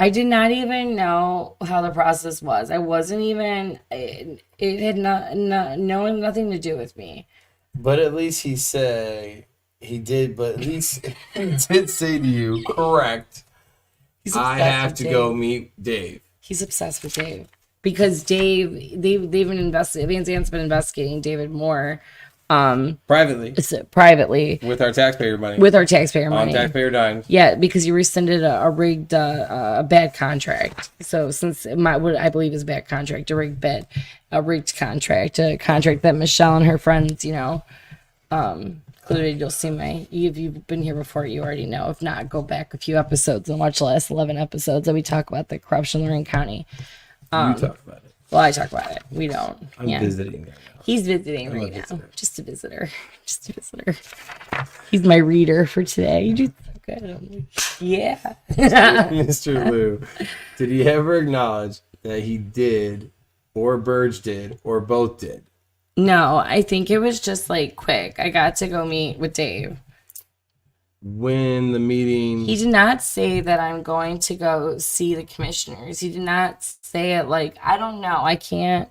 I did not even know how the process was. I wasn't even, it had nothing to do with me. But at least he did say to you, correct, I have to go meet Dave. He's obsessed with Dave. Because they've been Vansant's been investigating David Moore. Privately With our taxpayer money. On taxpayer dimes. Yeah, because you rescinded a rigged, a bad contract. So since what I believe is a bad contract, a rigged contract, a contract that Michelle and her friends, included. You'll see if you've been here before, you already know. If not, go back a few episodes and watch the last 11 episodes that we talk about the corruption in Lorain County. You talk about it. Well, I talk about it. We don't. I'm visiting there now. He's visiting right now. Just a visitor. He's my reader for today. You do so good. I'm like, yeah. Mr. Lieux, did he ever acknowledge that he did, or Burge did, or both did? No, I think it was just like quick. I got to go meet with Dave. When the meeting... He did not say that I'm going to go see the commissioners. He did not say it like, I don't know. I can't...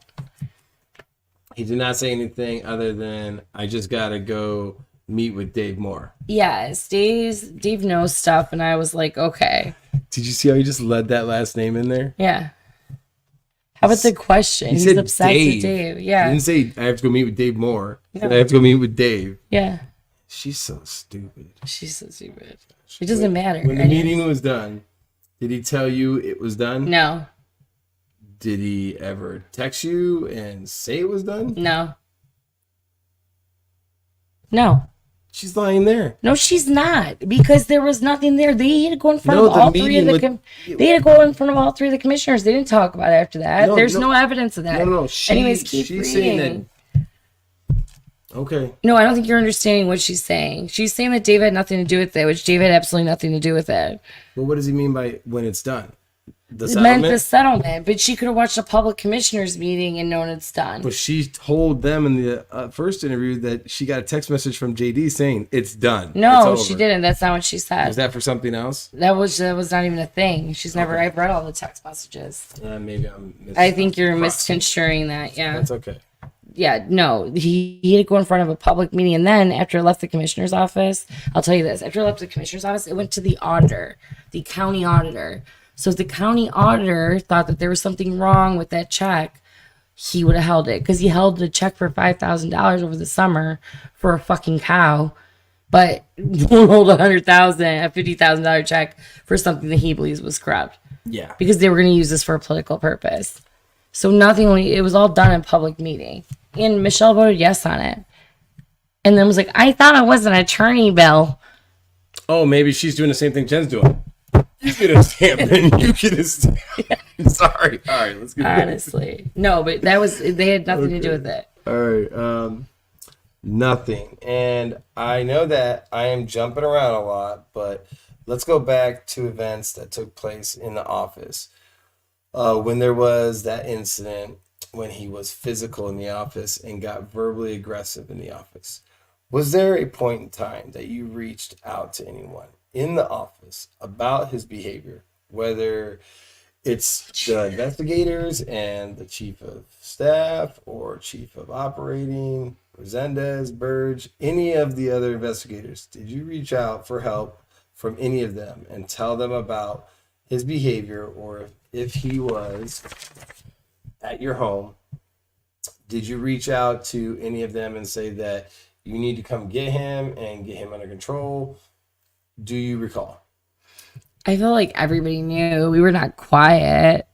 He did not say anything other than, I just got to go meet with Dave Moore. Yes, Dave knows stuff, and I was like, okay. Did you see how he just led that last name in there? Yeah. How about the question? He's obsessed with Dave. Yeah. He didn't say, I have to go meet with Dave Moore. He said, I have to go meet with Dave. Yeah. She's so stupid. It doesn't matter. When the meeting was done, did he tell you it was done? No. Did he ever text you and say it was done? No. No. She's lying there. No, she's not, because there was nothing there. They had to go in front No, of the all three of meeting the. They had to go in front of all three of the commissioners. They didn't talk about it after that. No, There's no. no evidence of that. No. Anyways, keep she's reading. saying that. Okay. No, I don't think you're understanding what she's saying. She's saying that David had nothing to do with it, which David had absolutely nothing to do with it. Well, what does he mean by when it's done? The It settlement? meant the settlement, but she could have watched a public commissioners meeting and known it's done. But she told them in the first interview that she got a text message from JD saying it's done. No, It's she over. didn't. That's not what she said. Was that for something else? That was not even a thing. She's never. I've read all the text messages. Maybe I'm. I think you're misconstruing that. Yeah. That's okay. Yeah, no, he had to go in front of a public meeting. And then after I left the commissioner's office, I'll tell you this, after I left the commissioner's office, it went to the auditor, the county auditor. So if the county auditor thought that there was something wrong with that check, he would have held it, because he held the check for $5,000 over the summer for a fucking cow, but won't hold a $50,000 check for something that he believes was corrupt, Yeah. because they were going to use this for a political purpose. So it was all done in public meeting. And Michelle voted yes on it. And then was like, I thought it was an attorney bill. Oh, maybe she's doing the same thing Jen's doing. You get a stamp and you get a stamp. Sorry. All right, let's get it. Honestly. No, but they had nothing to do with it. All right. Nothing. And I know that I am jumping around a lot, but let's go back to events that took place in the office. When there was that incident when he was physical in the office and got verbally aggressive in the office, was there a point in time that you reached out to anyone in the office about his behavior, whether it's the investigators and the chief of staff or chief of operating, Resendez, Burge, any of the other investigators? Did you reach out for help from any of them and tell them about his behavior, or if he was at your home, did you reach out to any of them and say that you need to come get him and get him under control? Do you recall? I feel like everybody knew. We were not quiet.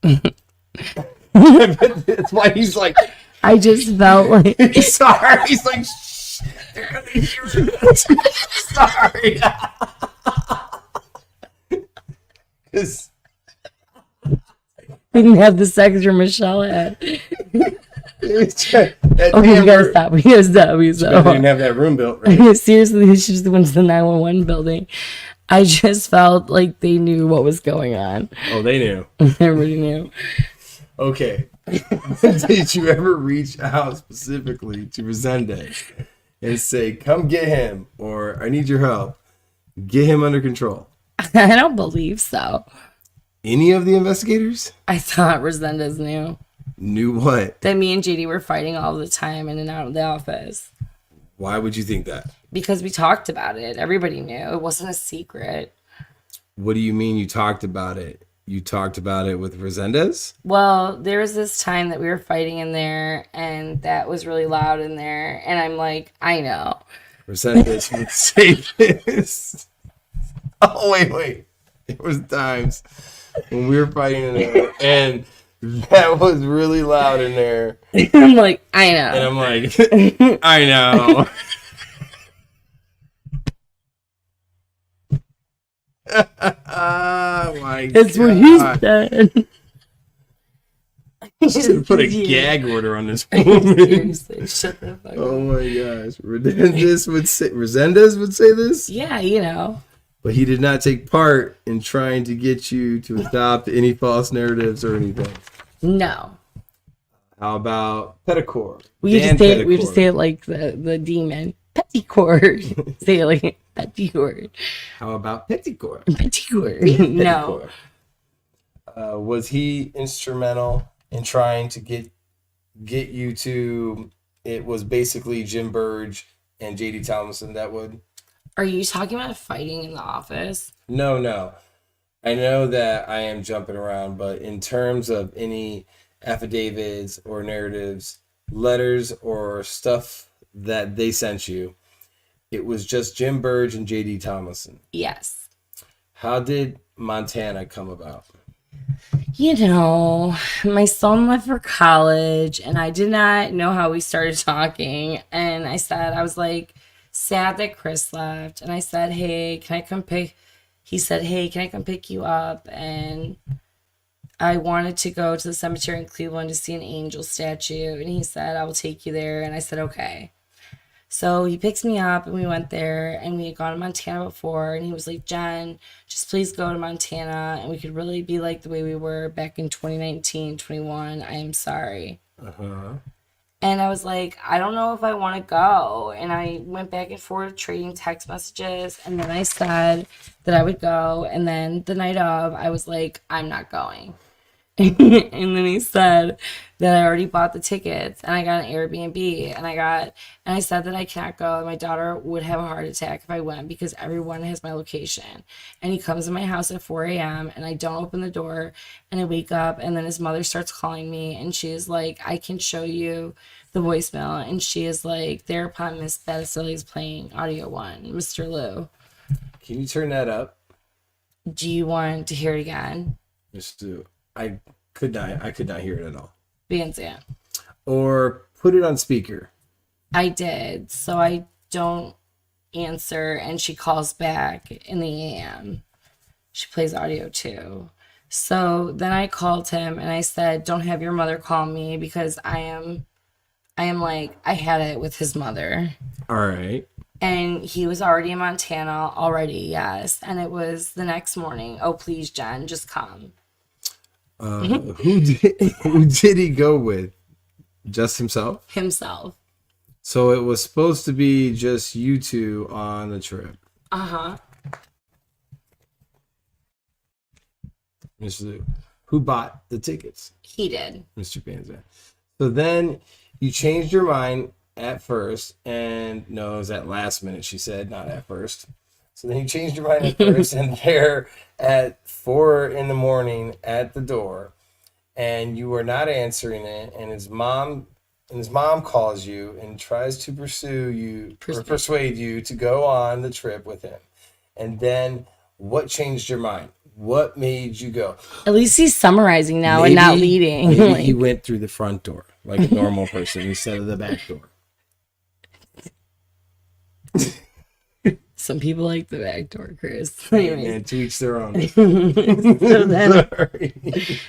That's why he's like, I just felt like... he's sorry. He's like, shh, they're gonna hear it. Sorry. 'Cause We didn't have the sex room Michelle had. okay, We gotta stop. We gotta stop. They didn't have that room built, right? Seriously, she just went to the 911 building. I just felt like they knew what was going on. Oh, they knew. Everybody knew. Okay. Did you ever reach out specifically to Resendez and say, come get him, or I need your help, get him under control? I don't believe so. Any of the investigators? I thought Resendez knew Knew what? that me and JD were fighting all the time in and out of the office. Why would you think that? Because we talked about it. Everybody knew. It wasn't a secret. What do you mean you talked about it? You talked about it with Resendez? Well, there was this time that we were fighting in there, and that was really loud in there. And I'm like, I know. Resendez would say this. Oh, wait. There was times when we were fighting in there, and that was really loud in there. I'm like, I know. And I'm like, I know. Oh my That's God. what he said. Just put a gag order on this woman. Seriously, shut the fuck Oh up. my gosh. Resendez would say this? Yeah, you know. But he did not take part in trying to get you to adopt any false narratives or anything. No. How about Petticore? We Dan just say it like the demon. Petticore. Say it like Petticore. How about Petticore? Petticore. No. Was he instrumental in trying to get you to? It was basically Jim Burge and JD Thomason that would. Are you talking about fighting in the office? No. I know that I am jumping around, but in terms of any affidavits or narratives, letters or stuff that they sent you, it was just Jim Burge and JD Thomason. Yes. How did Montana come about? You know, my son left for college, and I did not know how we started talking. And I was like, sad that Chris left. And I said, hey, can I come pick? He said, hey, can I come pick you up? And I wanted to go to the cemetery in Cleveland to see an angel statue. And he said, I will take you there. And I said, okay. So he picks me up and we went there, and we had gone to Montana before, and he was like, Jen, just please go to Montana and we could really be like the way we were back in 2019, 21. I am sorry. Uh-huh. And I was like, I don't know if I want to go. And I went back and forth trading text messages, and then I said that I would go. And then the night of, I was like, I'm not going. And then he said that I already bought the tickets, and I got an Airbnb, and I said that I can't go. My daughter would have a heart attack if I went because everyone has my location. And he comes to my house at 4 a.m. and I don't open the door, and I wake up, and then his mother starts calling me, and she is like, I can show you the voicemail. And she is like, thereupon Miss Battistelli is playing audio 1, Mr. Lieux. Can you turn that up? Do you want to hear it again? Just do. I could not hear it at all. Vansant. Or put it on speaker. I did. So I don't answer, and she calls back in the AM. She plays audio 2. So then I called him and I said, don't have your mother call me because I am like, I had it with his mother. All right. And he was already in Montana already, yes. And it was the next morning. Oh, please, Jen, just come. Who did he go with? Just himself? Himself. So it was supposed to be just you two on the trip. Uh-huh. Mr. Lieux. Who bought the tickets? He did. Mr. Vansant. So then you changed your mind at first, and no, it was at last minute, she said, not at first. So then you changed your mind at first, and there at 4 a.m. at the door, and you were not answering it, and his mom calls you and tries to persuade you to go on the trip with him. And then what changed your mind? What made you go? At least he's summarizing now and not leading. Maybe he went through the front door like a normal person instead of the back door. Some people like the back door, Chris. And to each their own.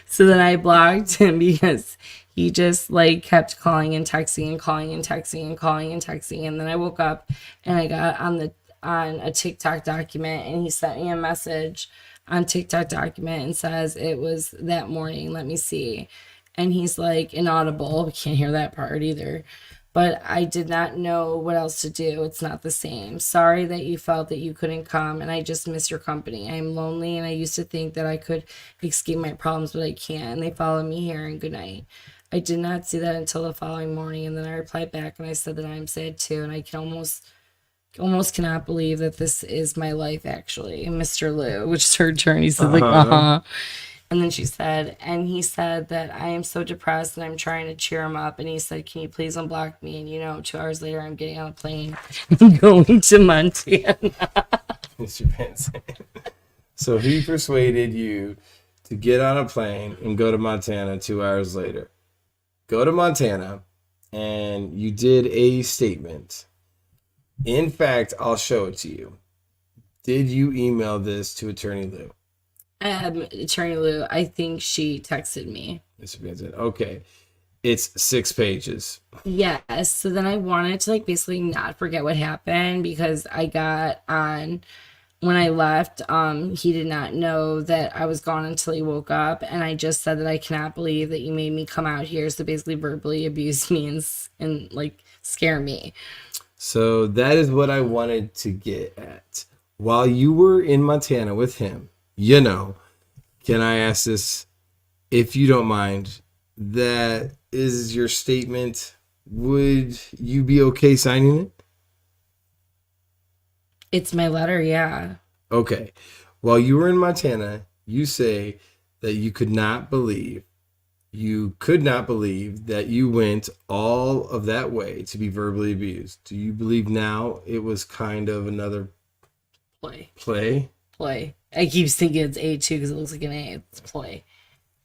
So then I blocked him because he just like kept calling and texting and calling and texting and calling and texting. And then I woke up and I got on a TikTok document, and he sent me a message on TikTok document and says it was that morning. Let me see. And he's like inaudible. We can't hear that part either. But I did not know what else to do. It's not the same. Sorry that you felt that you couldn't come, and I just miss your company. I am lonely, and I used to think that I could escape my problems, but I can't. And they follow me here, and good night. I did not see that until the following morning, and then I replied back, and I said that I'm sad too, and I can almost cannot believe that this is my life, actually. Mr. Lieux, which is her turn. He said, like, uh-huh. And then he said that I am so depressed and I'm trying to cheer him up. And he said, can you please unblock me? And 2 hours later, I'm getting on a plane and going to Montana. Mr. Vansant. So he persuaded you to get on a plane and go to Montana 2 hours later. Go to Montana, and you did a statement. In fact, I'll show it to you. Did you email this to Attorney Lieux? Attorney Lieux, I think she texted me. Mr. Vansant. Okay. It's 6 pages. Yes. So then I wanted to basically not forget what happened, because I got on when I left. He did not know that I was gone until he woke up, and I just said that I cannot believe that you made me come out here. So basically verbally abuse me and scare me. So that is what I wanted to get at. While you were in Montana with him, can I ask this, if you don't mind, that is your statement? Would you be okay signing it? It's my letter, yeah. Okay. While you were in Montana, you say that you could not believe that you went all of that way to be verbally abused. Do you believe now it was kind of another play? I keep thinking it's A too because it looks like an A. It's ploy.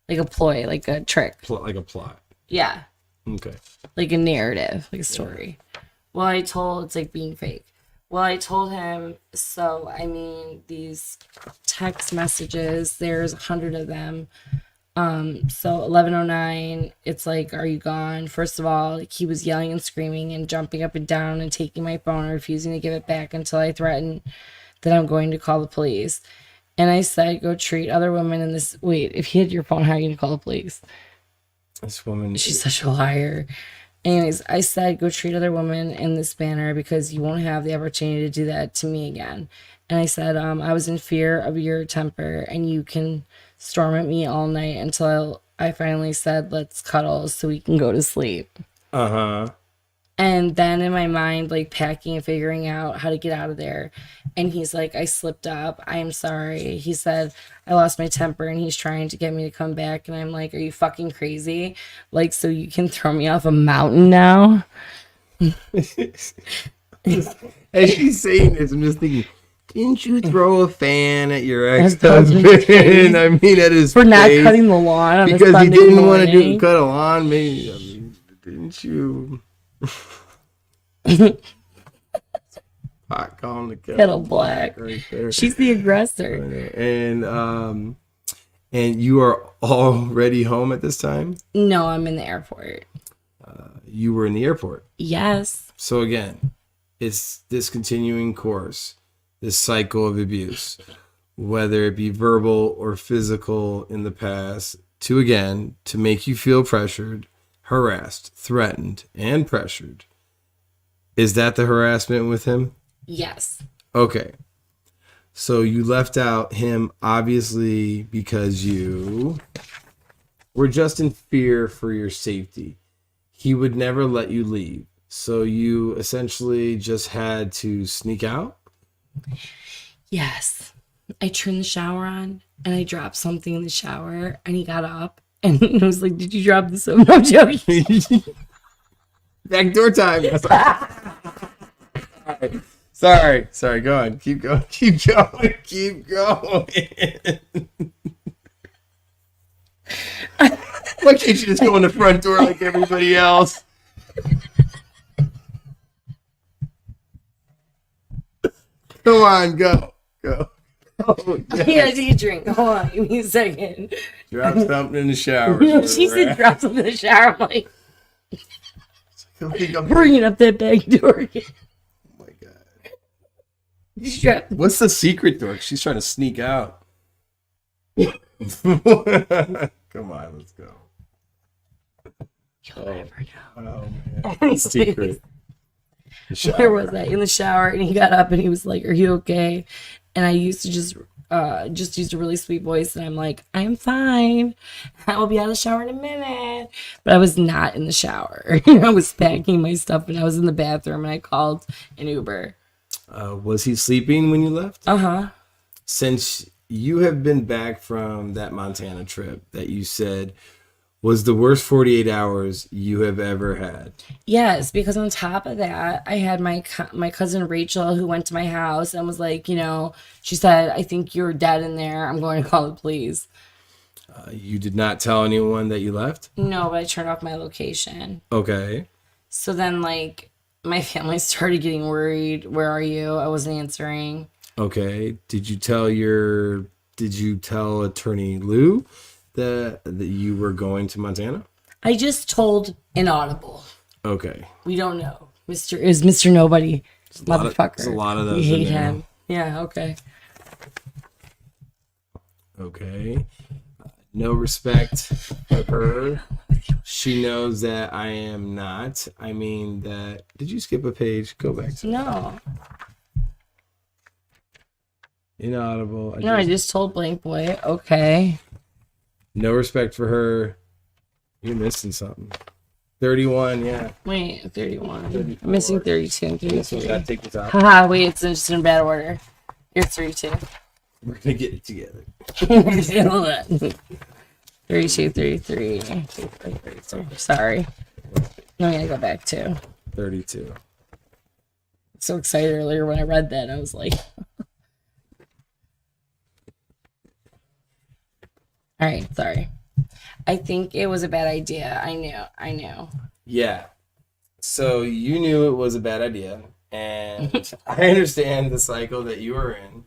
Like a ploy, like a trick. Like a plot. Yeah. Okay. Like a narrative, like a story. Yeah. Well, it's like being fake. Well, I told him, so I mean, these text messages, there's 100 of them. So 11:09, it's like, are you gone? First of all, he was yelling and screaming and jumping up and down and taking my phone and refusing to give it back until I threatened that I'm going to call the police. And I said, go treat other women in this. Wait, if he had your phone, how are you going to call the police? This woman. She's such a liar. Anyways, I said, go treat other women in this manner because you won't have the opportunity to do that to me again. And I said, I was in fear of your temper and you can storm at me all night until I finally said, let's cuddle so we can go to sleep. Uh-huh. And then in my mind, like packing and figuring out how to get out of there. And he's like, I slipped up. I am sorry. He said, I lost my temper and he's trying to get me to come back. And I'm like, are you fucking crazy? Like, so you can throw me off a mountain now? As she's saying this, I'm just thinking, didn't you throw a fan at your ex-husband? I mean, at his For not face? cutting the lawn on Because a Sunday he didn't want morning. to cut a lawn. Maybe, I mean, didn't you? Pot calling the Kettle black. right there. She's the aggressor. And you are already home at this time? No, I'm in the airport. You were in the airport. Yes. So again, it's this continuing course, this cycle of abuse, whether it be verbal or physical in the past, to make you feel pressured, harassed, threatened, and pressured. Is that the harassment with him? Yes. Okay. So you left out him obviously because you were just in fear for your safety. He would never let you leave. So you essentially just had to sneak out? Yes. I turned the shower on and I dropped something in the shower and he got up and he was like, did you drop the soap? No, I'm joking. Backdoor time. Sorry. Go on. Keep going. Why can't you just go in the front door like everybody else? Come on, go. Oh, I gotta take a drink. Hold on, give me a second. Drop something in the shower. She said drop something in the shower. I'm like, Oh bringing up that back door again. my god. Strap. What's the secret door? She's trying to sneak out. Come on, let's go. You'll never know. Oh man. Secret. Where was I? In the shower, and he got up and he was like, are you okay? And I used to just used a really sweet voice, and I'm like, I'm fine. I will be out of the shower in a minute. But I was not in the shower. I was packing my stuff, and I was in the bathroom, and I called an Uber. Was he sleeping when you left? Uh-huh. Since you have been back from that Montana trip that you said was the worst 48 hours you have ever had. Yes, because on top of that, I had my cousin Rachel who went to my house and was like, she said, I think you're dead in there. I'm going to call the police. You did not tell anyone that you left? No, but I turned off my location. Okay. So then, like, my family started getting worried. Where are you? I wasn't answering. Okay. Did you tell Attorney Lieux that you were going to Montana? I just told Inaudible. Okay. We don't know. Mr. Nobody. Motherfucker. There's a lot of those. We hate in there. him. Yeah, okay. Okay. No respect for her. She knows that I am not. I mean that. Did you skip a page? Go back to No. Inaudible. I just told Blank Boy. Okay. No respect for her. You're missing something. 31, yeah. Wait, 31. I'm missing 32 and This one's 33. gotta take this out. Haha, wait, it's just in bad order. Here's 32. We're gonna get it together. Hold on. 32, 33. 32. Sorry. I'm gonna go back to. 32. So excited earlier when I read that. I was like, all right, sorry. I think it was a bad idea. I knew. Yeah. So you knew it was a bad idea. And I understand the cycle that you are in.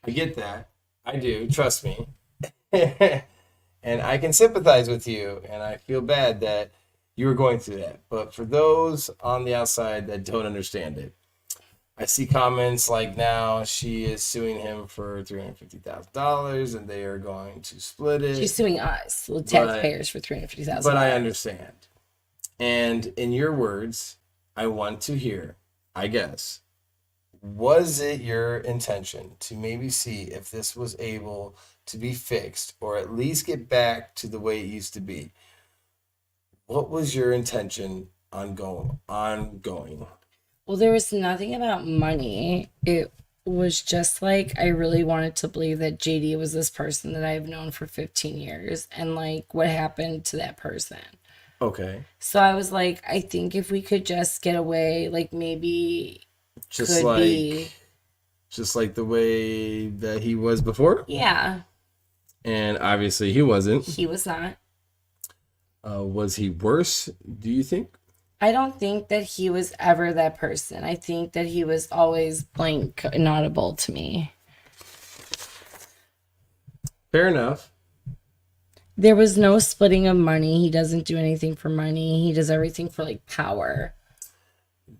I get that. I do. Trust me. And I can sympathize with you. And I feel bad that you were going through that. But for those on the outside that don't understand it, I see comments like now she is suing him for $350,000 and they are going to split it. She's suing us, the taxpayers, for $350,000. But I understand. And in your words, I want to hear, I guess, was it your intention to maybe see if this was able to be fixed or at least get back to the way it used to be? What was your intention ongoing? Well, there was nothing about money. It was just like I really wanted to believe that JD was this person that I've known for 15 years and like what happened to that person. Okay. So I was like, I think if we could just get away, like maybe just like the way that he was before? Yeah. And obviously he wasn't. He was not. Was he worse, do you think? I don't think that he was ever that person. I think that he was always blank, inaudible to me. Fair enough. There was no splitting of money. He doesn't do anything for money. He does everything for like power.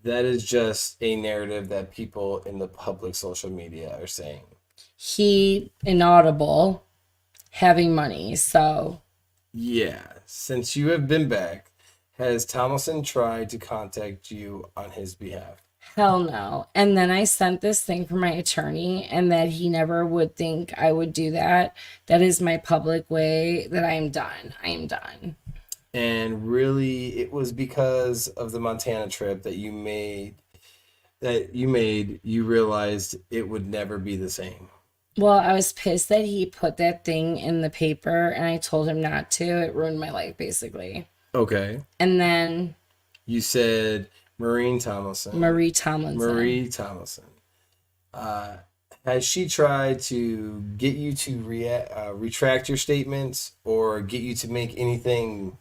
That is just a narrative that people in the public social media are saying. He inaudible, having money, so. Yeah, since you have been back, has Tomlinson tried to contact you on his behalf? Hell no. And then I sent this thing for my attorney and that he never would think I would do that. That is my public way that I am done. I am done. And really, it was because of the Montana trip that you made, you realized it would never be the same. Well, I was pissed that he put that thing in the paper and I told him not to. It ruined my life, basically. Okay. And then you said Marie Tomlinson. Has she tried to get you to retract your statements or get you to make anything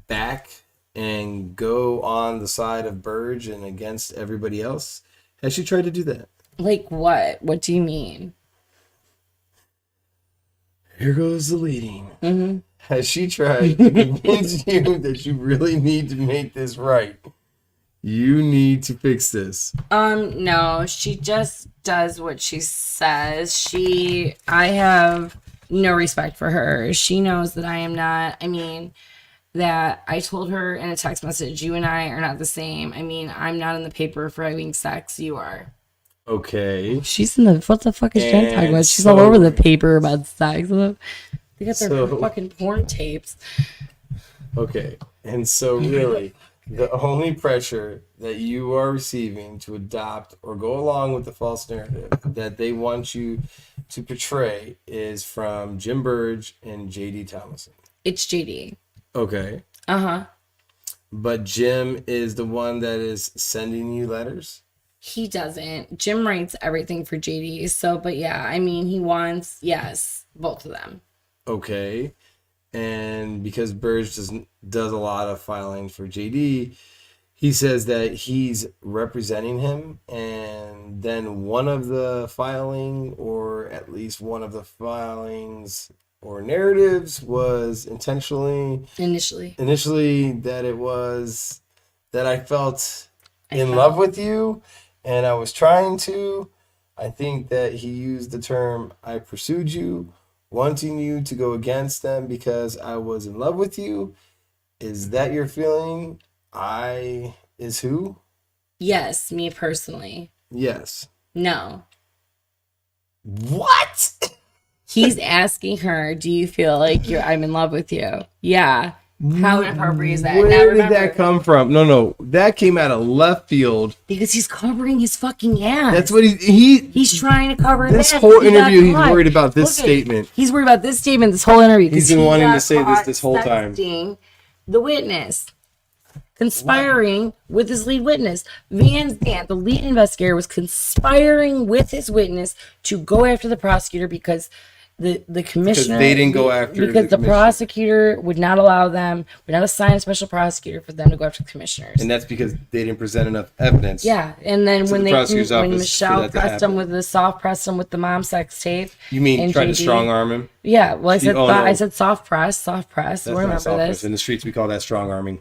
back and go on the side of Burge and against everybody else? Has she tried to do that? Like what? What do you mean? Here goes the leading. Mm-hmm. Has she tried to convince you that you really need to make this right? You need to fix this. No, she just does what she says. I have no respect for her. She knows that I am not, that I told her in a text message, you and I are not the same. I'm not in the paper for having sex. You are. Okay. She's in the, what the fuck is Jen talking about? She's all over the paper about sex. They got their fucking porn tapes. Okay. And so really, the only pressure that you are receiving to adopt or go along with the false narrative that they want you to portray is from Jim Burge and JD Tomlinson. It's JD. Okay. Uh-huh. But Jim is the one that is sending you letters? He doesn't. Jim writes everything for JD. So, but yeah, he wants, yes, both of them. Okay. And because Burge does a lot of filing for JD, he says that he's representing him, and then one of the filing, or at least one of the filings or narratives, was initially that it was that I felt in love with you and I was trying to. I think that he used the term I pursued you, wanting you to go against them because I was in love with you. Is that your feeling? I is who? Yes, me personally. Yes. No. What? He's asking her, do you feel like I'm in love with you? Yeah. How inappropriate is that? Where did that come from? No. That came out of left field. Because he's covering his fucking ass. That's what he's trying to cover this whole interview. He's worried about this statement. He's worried about this statement this whole interview. He's been wanting to say this whole time. The witness. Conspiring with his lead witness. Vansant, the lead investigator, was conspiring with his witness to go after the prosecutor because the commissioner, they didn't go after because the prosecutor would not allow them, would not assign a special prosecutor for them to go after the commissioners. And that's because they didn't present enough evidence. Yeah, and then when Michelle pressed him with the mom sex tape. You mean tried to strong arm him? Yeah, well, I said soft press. That's remember soft this. Press. In the streets, we call that strong arming.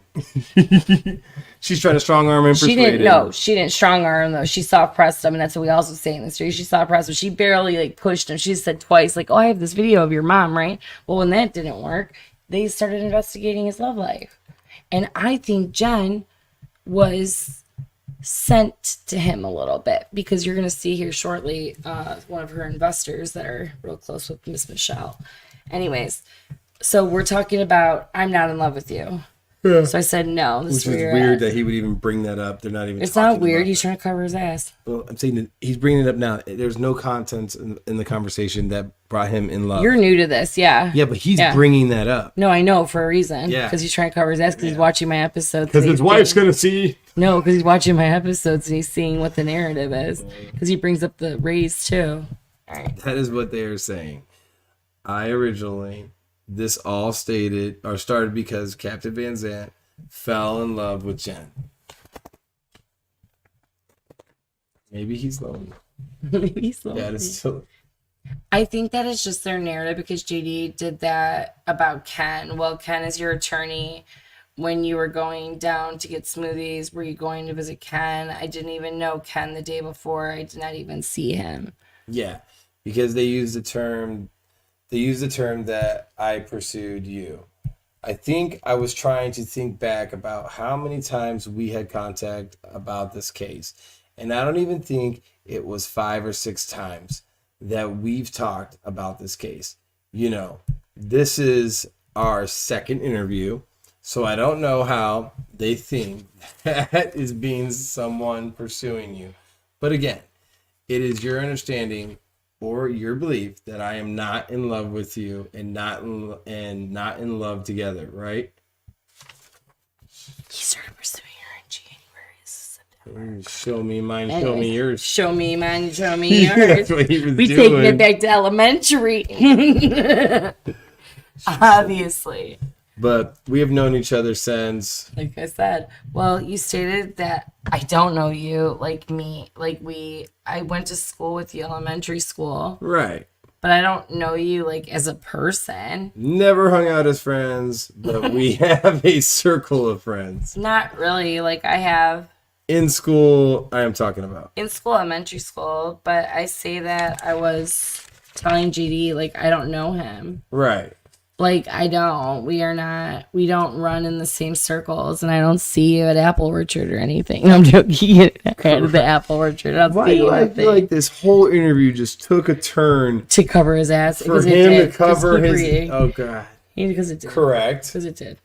She's trying to strong arm him. She didn't strong arm though. She soft pressed him, and that's what we also say in the street. She soft pressed him. She barely like pushed him. She said twice, like, "Oh, I have this video of your mom, right?" Well, when that didn't work, they started investigating his love life, and I think Jen was sent to him a little bit, because you're going to see here shortly one of her investors that are real close with Miss Michelle. Anyways, so we're talking about I'm not in love with you. Yeah. So I said no. Which is weird that he would even bring that up. They're not even. It's not weird. He's trying to cover his ass. Well, I'm saying that he's bringing it up now. There's no content in the conversation that brought him in love. You're new to this, yeah. Yeah, but he's bringing that up. No, I know, for a reason. Yeah. Because he's trying to cover his ass because he's watching my episodes. Because his wife's going to see. No, because he's watching my episodes and he's seeing what the narrative is. Because he brings up the raise too. All right. That is what they are saying. This all started because Captain Vansant fell in love with Jen. Maybe he's lonely. Yeah, it's still. I think that is just their narrative, because JD did that about Ken. Well, Ken is your attorney. When you were going down to get smoothies, were you going to visit Ken? I didn't even know Ken the day before. I did not even see him. Yeah, because they use the term that I pursued you. I think I was trying to think back about how many times we had contact about this case. And I don't even think it was 5 or 6 times that we've talked about this case. You know, this is our second interview. So I don't know how they think that is being someone pursuing you. But again, it is your understanding or your belief that I am not in love with you and not in love together, right? He started pursuing her in January, September. Show me mine, show me yours. Show me mine, show me yours. That's what he was doing. Taking it back to elementary. Obviously. But we have known each other since. Like I said, well, you stated that I don't know you like me. I went to school with you, elementary school. Right. But I don't know you like as a person. Never hung out as friends, but we have a circle of friends. Not really. Like I have. In school, I am talking about. In school, elementary school. But I say that I was telling JD, like, I don't know him. Right. Like, we don't run in the same circles, and I don't see you at Apple Orchard or anything. I'm joking. At the Apple Orchard. Why do I feel like this whole interview just took a turn to cover his ass? For him to cover his... Oh, God. Because it did. Correct. Because it did.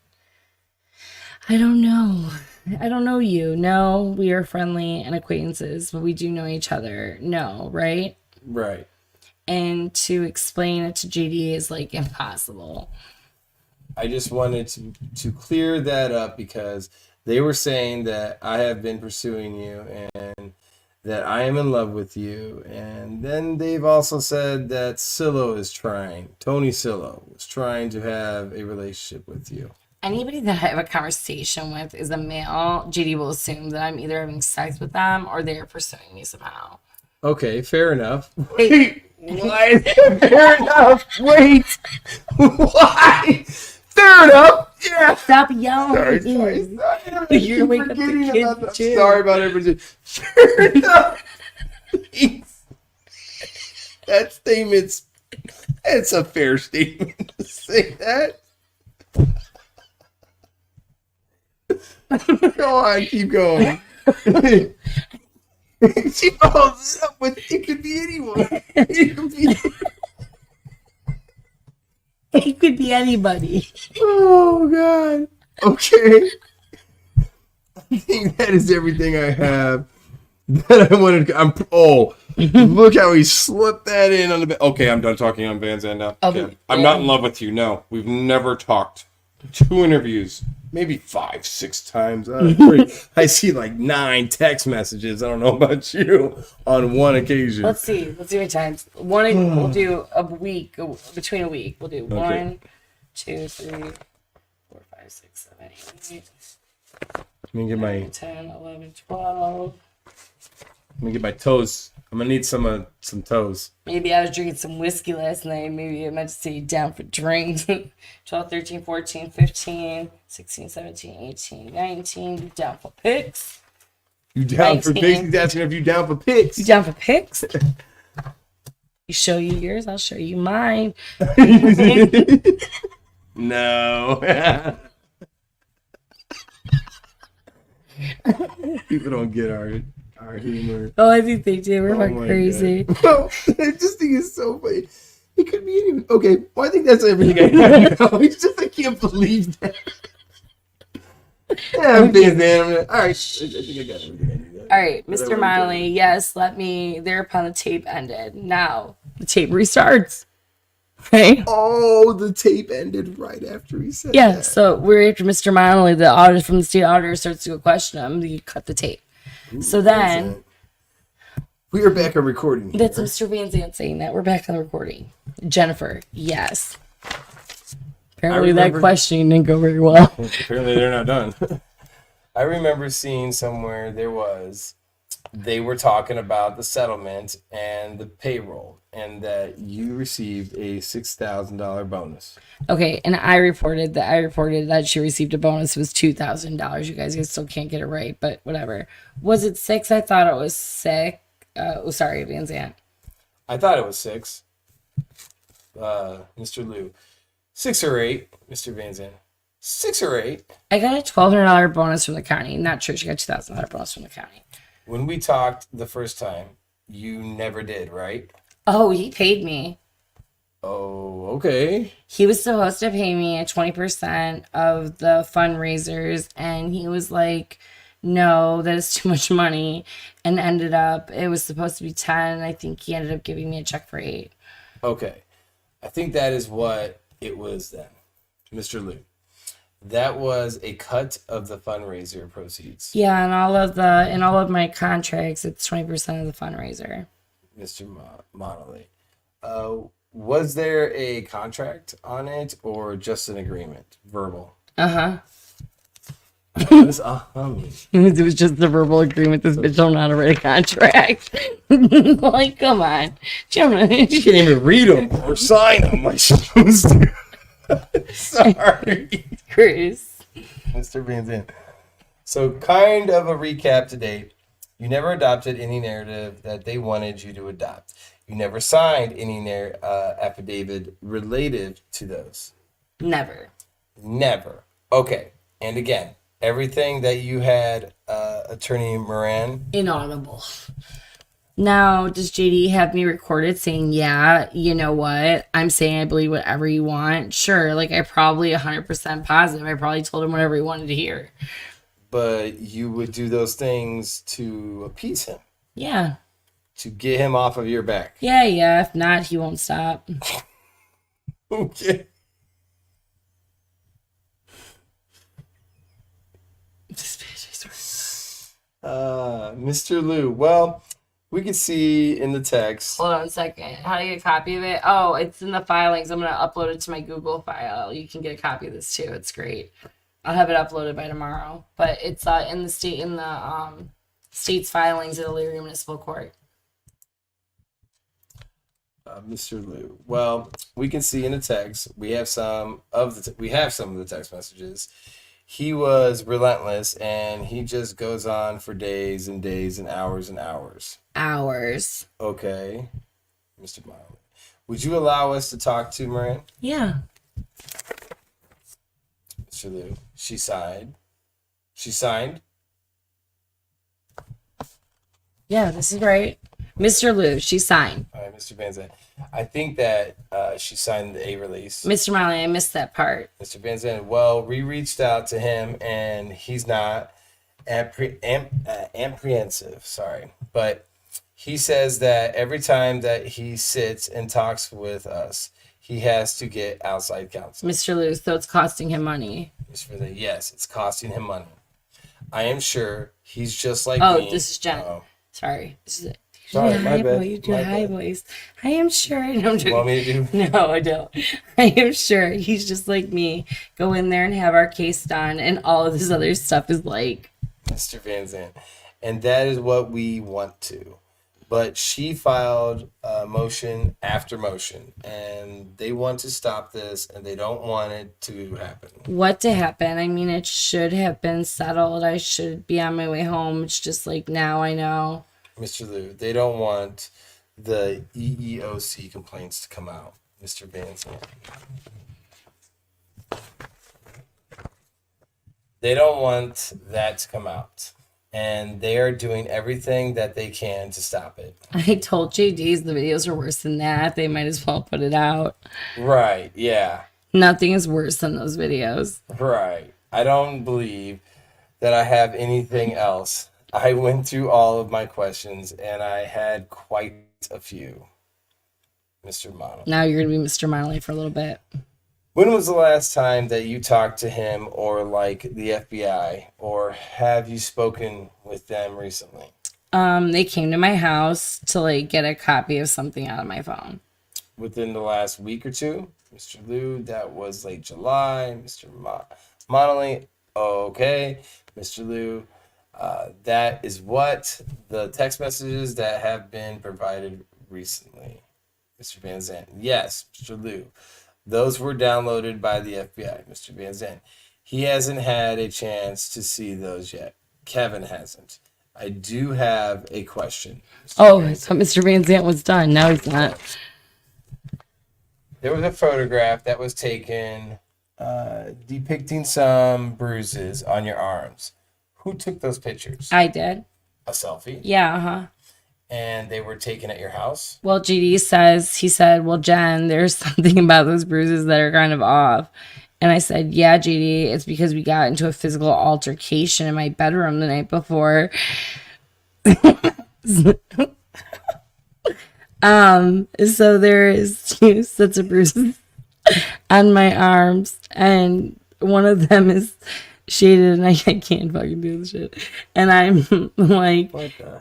I don't know. I don't know you. No, we are friendly and acquaintances, but we do know each other. No, right? Right. And to explain it to JD is like impossible. I just wanted to clear that up because they were saying that I have been pursuing you and that I am in love with you. And then they've also said that Tony Sillo was trying to have a relationship with you. Anybody that I have a conversation with is a male. JD will assume that I'm either having sex with them or they're pursuing me somehow. Okay, fair enough. Wait, why? Fair enough. Wait. Why? Fair enough. Yeah. Stop yelling. Sorry. You're waking up the kids too. Sorry about everything. Fair enough. That statement's... It's a fair statement to say that. Go on, keep going. She follows it up with, it could be anyone. It could be anybody. Oh, God. Okay. I think that is everything I have that I wanted to... look how he slipped that in on the... Okay, I'm done talking on Vansant now. Okay. I'm not in love with you. No, we've never talked. 2 interviews. maybe 5, 6 times. I see like 9 text messages. I don't know about you on one occasion. Let's see how many times. We'll do a week, between a week. We'll do 1, 2, 3, 4, 5, 6, 7, 8. Let me get my 10, 11, 12. Let me get my toes. I'm gonna need some toes. Maybe I was drinking some whiskey last night. Maybe I meant to say down for drinks. 12, 13, 14, 15, 16, 17, 18, 19. You down for pics? You down 19. For pics? He's asking if you down for pics. You down for pics? You show you yours, I'll show you mine. No. People don't get our humor. Oh, I think they do. We're fucking crazy. Well, I just think it's so funny. It could be anyone. Okay, well, I think that's everything I have now. It's just I can't believe that. Yeah, I'm being there. All right, I think I got everything. All right, Mr. Monley, yes, thereupon the tape ended. Now, the tape restarts. Right? Oh, the tape ended right after he said that. Yeah, so we're after Mr. Monley, the auditor from the state auditor starts to go question him. You cut the tape. Ooh, so then... We are back on recording here. That's Mr. Vansant saying that. We're back on the recording. Jennifer, yes. Apparently that questioning didn't go very well. Apparently they're not done. I remember seeing somewhere they were talking about the settlement and the payroll and that you received a $6,000 bonus. Okay, and I reported that she received a bonus. It was $2,000. You guys still can't get it right, but whatever. Was it 6? I thought it was 6. Sorry, Vansant. I thought it was 6. Mr. Lieux. 6 or 8, Mr. Vansant. 6 or 8. I got a $1,200 bonus from the county. Not sure she got $2,000 bonus from the county. When we talked the first time, you never did, right? Oh, he paid me. Oh, okay. He was supposed to pay me 20% of the fundraisers, and he was like, no, that is too much money, and ended up, it was supposed to be 10, and I think he ended up giving me a check for 8. Okay. I think that is what it was then, Mr. Lieux. That was a cut of the fundraiser proceeds. Yeah, in all of my contracts, it's 20% of the fundraiser. Mr. Monolith. Was there a contract on it or just an agreement? Verbal? Uh-huh. What does mean? It was just a verbal agreement. This bitch don't know how to write a contract. Like, come on. She can't even read them or sign them like she's supposed to. Sorry. Chris. Mr. Vansant. So, kind of a recap to date. You never adopted any narrative that they wanted you to adopt. You never signed any affidavit related to those. Never. Okay. And again, everything that you had, Attorney Moran. Inaudible. Now, does JD have me recorded saying, yeah, you know what? I'm saying I believe whatever you want. Sure, like I probably 100% positive. I probably told him whatever he wanted to hear. But you would do those things to appease him. Yeah. To get him off of your back. Yeah. If not, he won't stop. Okay. Mr. Lieux, well, we can see in the text. Hold on a second. How do you get a copy of it? Oh, it's in the filings. I'm going to upload it to my Google file. You can get a copy of this too. It's great. I'll have it uploaded by tomorrow. But it's in the state's filings at the Lieux Municipal Court. Mr. Lieux, well, we can see in the text. We have some of the text messages. He was relentless, and he just goes on for days and days and hours and hours. Hours. Okay. Mr. Miley. Would you allow us to talk to Moran? Yeah. Mr. Lieux. She signed. Yeah, this is right. Mr. Lieux, she signed. All right, Mr. Vansant. I think that she signed a release. Mr. Miley, I missed that part. Mr. Vansant, well, we reached out to him, and he's not apprehensive, sorry. But he says that every time that he sits and talks with us, he has to get outside counsel. Mr. Lieux, so it's costing him money. Yes, it's costing him money. I am sure he's just like Oh, me. this is Jen. Oh. Sorry. This is Sorry, my bad. You do My high bad. voice. I am sure. No, I'm You want me to do? No, I don't. I am sure he's just like me. Go in there and have our case done, and all of this other stuff is like Mr. Vansant. And that is what we want to. But she filed motion after motion, and they want to stop this, and they don't want it to happen. what to happen. I mean, it should have been settled. I should be on my way home. It's just like now I know. Mr. Lieux, they don't want the EEOC complaints to come out, Mr. Vansant. They don't want that to come out. And they are doing everything that they can to stop it. I told JD's the videos are worse than that. They might as well put it out. Right, yeah. Nothing is worse than those videos. Right. I don't believe that I have anything else. I went through all of my questions, and I had quite a few, Mr. Mono. Now you're going to be Mr. Miley for a little bit. When was the last time that you talked to him or like the FBI, or have you spoken with them recently? They came to my house to like get a copy of something out of my phone. Within the last week or two? Mr. Lieux, that was late July. Mr. Monolly, okay. Mr. Lieux, that is what the text messages that have been provided recently. Mr. Vansant, yes, Mr. Lieux. Those were downloaded by the FBI, Mr. Vansant. He hasn't had a chance to see those yet. Kevin hasn't. I do have a question. Oh, so Mr. Vansant was done. Now he's not. There was a photograph that was taken depicting some bruises on your arms. Who took those pictures? I did. A selfie? Yeah, uh-huh. And they were taken at your house? Well, GD says, he said, well, Jen, there's something about those bruises that are kind of off. And I said, yeah, GD, it's because we got into a physical altercation in my bedroom the night before. So there is 2 sets of bruises on my arms, and one of them is shaded, and I can't fucking do this shit. And I'm like,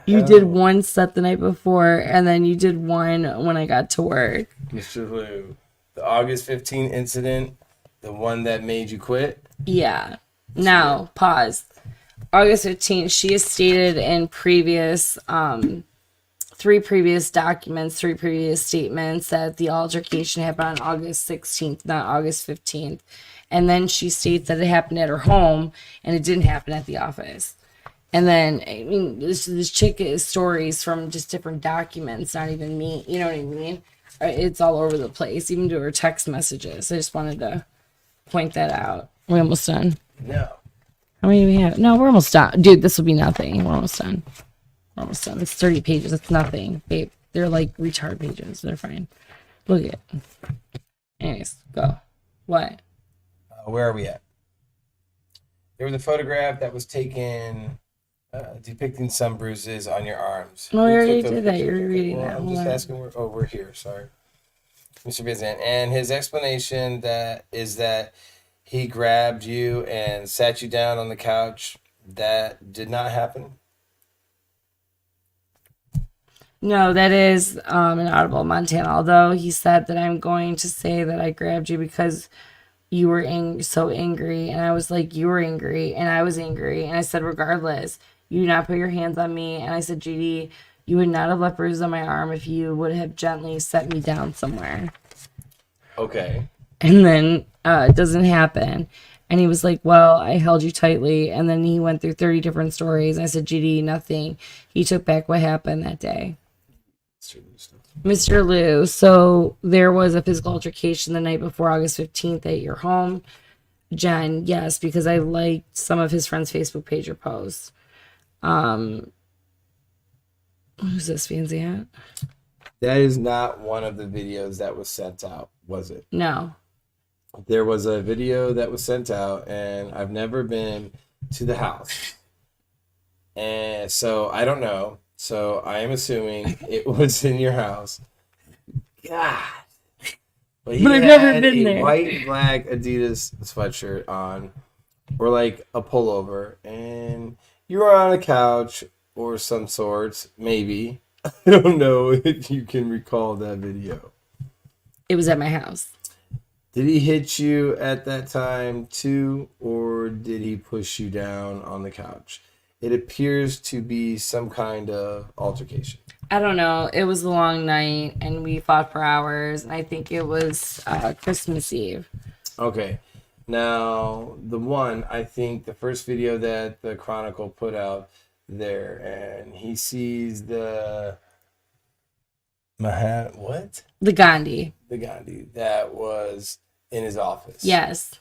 you did one set the night before, and then you did one when I got to work. Mr. Lieux, the August 15 incident, the one that made you quit? Yeah. Now, pause. August 15th, she has stated in previous, 3 previous documents, 3 previous statements that the altercation happened on August 16th, not August 15th. And then she states that it happened at her home and it didn't happen at the office. And then, I mean, this chick is stories from just different documents, not even me. You know what I mean? It's all over the place, even to her text messages. I just wanted to point that out. We're almost done. No. How many do we have? No, we're almost done. Dude, this will be nothing. We're almost done. We're almost done. It's 30 pages. It's nothing. Babe, they're like retard pages. They're fine. Look at it. Anyways, go. What? Where are we at? There was a photograph that was taken depicting some bruises on your arms. No, we Who already took those did that. pictures? You're reading that. I'm Hold just on. asking. We're here. Sorry. Mr. Vansant. And his explanation is that he grabbed you and sat you down on the couch. That did not happen. No, that is an audible Montana. Although he said that I'm going to say that I grabbed you because you were so angry. And I was like, you were angry. And I was angry. And I said, regardless, you do not put your hands on me. And I said, GD, you would not have left bruises on my arm if you would have gently set me down somewhere. Okay. And then it doesn't happen. And he was like, well, I held you tightly. And then he went through 30 different stories. I said, GD, nothing. He took back what happened that day. Mr. Lieux, so there was a physical altercation the night before August 15th at your home. Jen, yes, because I liked some of his friend's Facebook page or posts. Who's this, Vansant? That is not one of the videos that was sent out, was it? No. There was a video that was sent out, and I've never been to the house. And so I don't know. So I am assuming it was in your house. God. But But I've never been a there. white black Adidas sweatshirt on, or like a pullover, and you were on a couch or some sorts, maybe. I don't know if you can recall that video. It was at my house. Did he hit you at that time too, or did he push you down on the couch? It appears to be some kind of altercation. I don't know. It was a long night, and we fought for hours. And I think it was Christmas Eve. Okay. Now, I think the first video that the Chronicle put out there, and he sees the what? The Gandhi. The Gandhi that was in his office. Yes.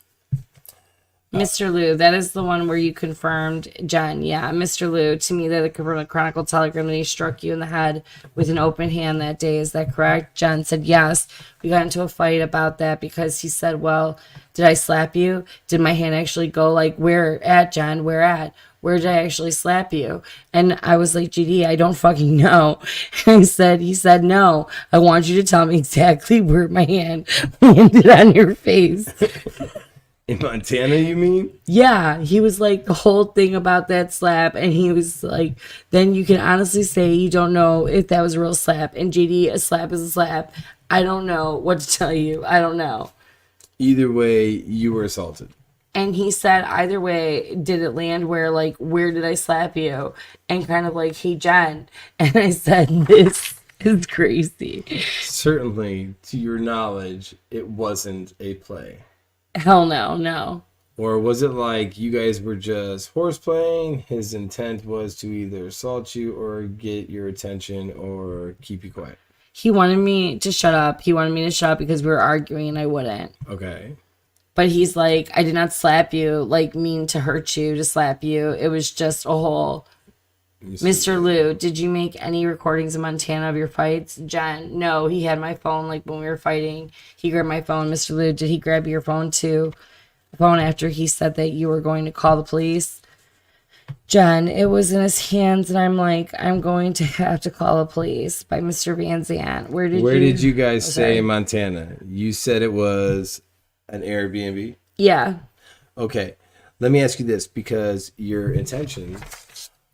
Mr. Lieux, that is the one where you confirmed, Jen. Yeah, Mr. Lieux, to me, that the Chronicle telegram that he struck you in the head with an open hand that day. Is that correct? Jen said, yes. We got into a fight about that because he said, well, did I slap you? Did my hand actually go like, where at, Jen? Where at? Where did I actually slap you? And I was like, GD, I don't fucking know. And he said, no, I want you to tell me exactly where my hand landed on your face. In Montana, you mean? Yeah, he was like the whole thing about that slap, and he was like, then you can honestly say you don't know if that was a real slap. And JD, a slap is a slap. I don't know what to tell you. I don't know. Either way, you were assaulted. And he said, either way, did it land where did I slap you? And kind of like, hey, Jen. And I said, this is crazy. Certainly, to your knowledge, it wasn't a play. Hell no. Or was it like you guys were just horseplaying? His intent was to either assault you or get your attention or keep you quiet. He wanted me to shut up. He wanted me to shut up because we were arguing and I wouldn't. Okay. But he's like, I did not slap you, like mean to hurt you, to slap you. It was just a whole... Mr. Lieux, did you make any recordings in Montana of your fights? Jen, no, he had my phone like when we were fighting. He grabbed my phone. Mr. Lieux, did he grab your phone too? The phone after he said that you were going to call the police? Jen, it was in his hands, and I'm like, I'm going to have to call the police by Mr. Vansant. Where did you guys say in Montana? You said it was an Airbnb? Yeah. Okay. Let me ask you this, because your intention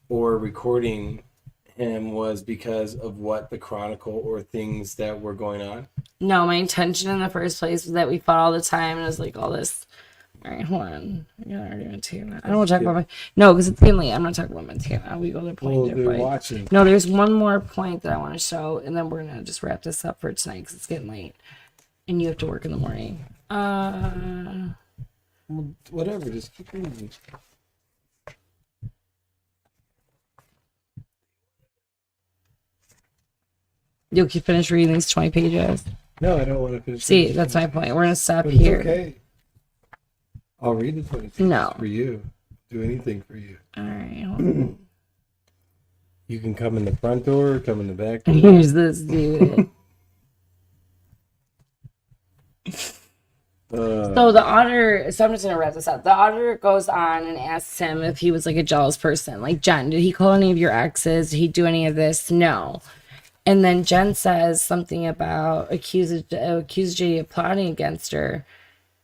or recording him was because of what the Chronicle or things that were going on? No, my intention in the first place was that we fought all the time, and it was like all this. All right, hold on. I got an argument too. I don't want to talk about no, because it's getting late. I'm not talking about Montana. We go to point. They're watching. No, there's one more point that I want to show, and then we're gonna just wrap this up for tonight because it's getting late, and you have to work in the morning. Whatever, just keep reading. You'll keep finish reading these 20 pages. No, I don't want to finish. See, that's my point. We're gonna stop here. Okay. I'll read the 20 pages for you. Do anything for you. All right. Hold on. You can come in the front door or come in the back door. Here's this dude. So the auditor, so I'm just going to wrap this up. The auditor goes on and asks him if he was like a jealous person. Like, Jen, did he call any of your exes? Did he do any of this? No. And then Jen says something about accused JD of plotting against her.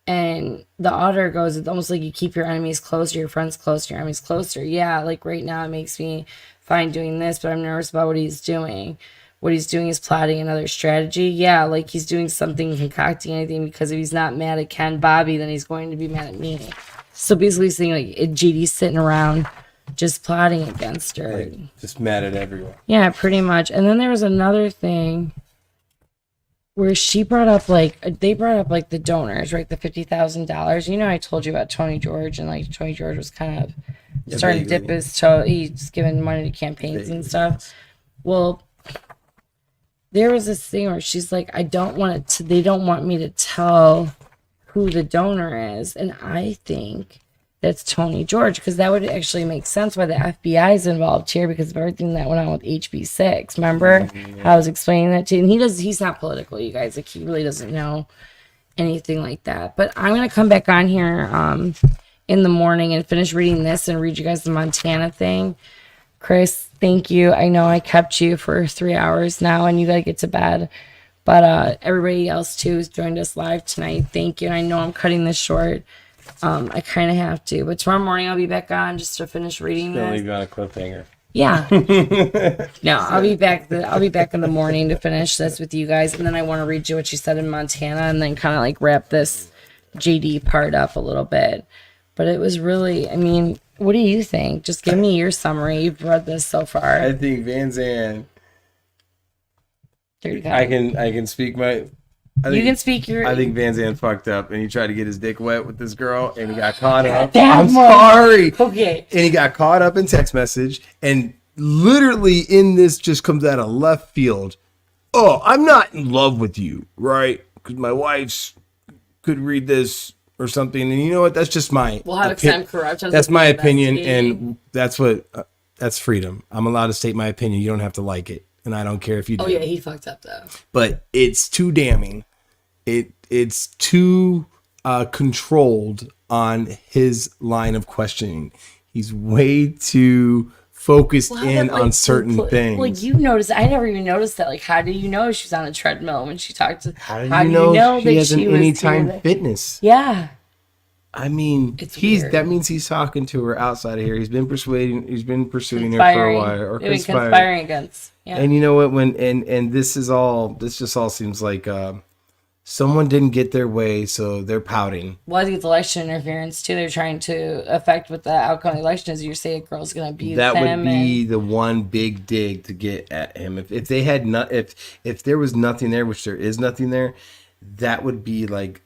And the auditor goes, it's almost like you keep your enemies closer, your friends closer, your enemies closer. Yeah, like right now it makes me fine doing this, but I'm nervous about what he's doing. What he's doing is plotting another strategy. Yeah, like he's doing something, concocting anything, because if he's not mad at Ken Bobby, then he's going to be mad at me. So basically he's saying like GD's sitting around just plotting against her. Like, just mad at everyone. Yeah, pretty much. And then there was another thing where they brought up like the donors, right? The $50,000. You know, I told you about Tony George, and like Tony George was kind of starting to dip his toe. He's giving money to campaigns and stuff. Well, there was this thing where she's like, they don't want me to tell who the donor is. And I think that's Tony George, because that would actually make sense why the FBI is involved here, because of everything that went on with HB6. Remember how I was explaining that to you? And he's not political, you guys. Like, he really doesn't know anything like that. But I'm going to come back on here in the morning and finish reading this and read you guys the Montana thing. Chris, thank you. I know I kept you for 3 hours now and you got to get to bed. But everybody else too who's joined us live tonight, thank you. And I know I'm cutting this short. I kind of have to, but tomorrow morning I'll be back on just to finish reading Still this. leave you on a cliffhanger. Yeah. No, I'll be back. I'll be back in the morning to finish this with you guys, and then I want to read you what she said in Montana, and then kind of like wrap this JD part up a little bit. But it was really, I mean, what do you think? Just give me your summary. You've read this so far. I think Vansant. I can speak my. You can speak your. I think Vansant fucked up, and he tried to get his dick wet with this girl, and he got caught up. I'm sorry. Okay. And he got caught up in text message, and literally in this just comes out of left field. Oh, I'm not in love with you, right? Because my wife's could read this or something, and you know what? That's just my. Well, how I'm corrupt. That's my opinion, and that's what. That's freedom. I'm allowed to state my opinion. You don't have to like it. And I don't care if you do. Oh, yeah, he fucked up, though. But it's too damning. It's too controlled on his line of questioning. He's way too focused on certain things. Like, you noticed, I never even noticed that. Like, how do you know she was on a treadmill when she talked to... How do you know she has an Anytime Fitness? Yeah. I mean, that means he's talking to her outside of here. He's been pursuing her for a while, or conspiring against. Yeah. And you know what? And this just all seems like someone didn't get their way, so they're pouting. Well, I think it's election interference too. They're trying to affect what the outcome of the election is. You say a girl's going to abuse that him. Would be the one big dig to get at him. If they had if there was nothing there, which there is nothing there, that would be like.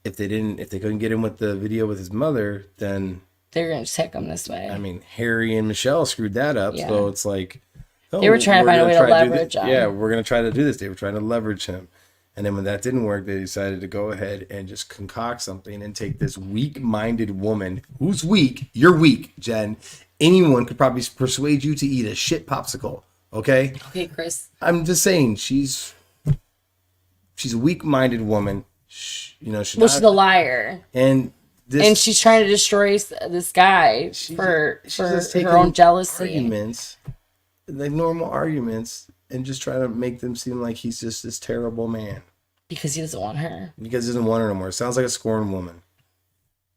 If they couldn't get him with the video with his mother, then they're gonna take him this way. I mean, Harry and Michelle screwed that up, so it's like they were trying to find a way to leverage him. Yeah, we're gonna try to do this. They were trying to leverage him, and then when that didn't work, they decided to go ahead and just concoct something and take this weak-minded woman who's weak. You're weak, Jen. Anyone could probably persuade you to eat a shit popsicle. Okay. Okay, Chris. I'm just saying she's a weak-minded woman. She's a liar, and she's trying to destroy this guy for her own jealousy. Arguments, like normal arguments, and just trying to make them seem like he's just this terrible man because he doesn't want her. Because he doesn't want her no more. It sounds like a scorned woman.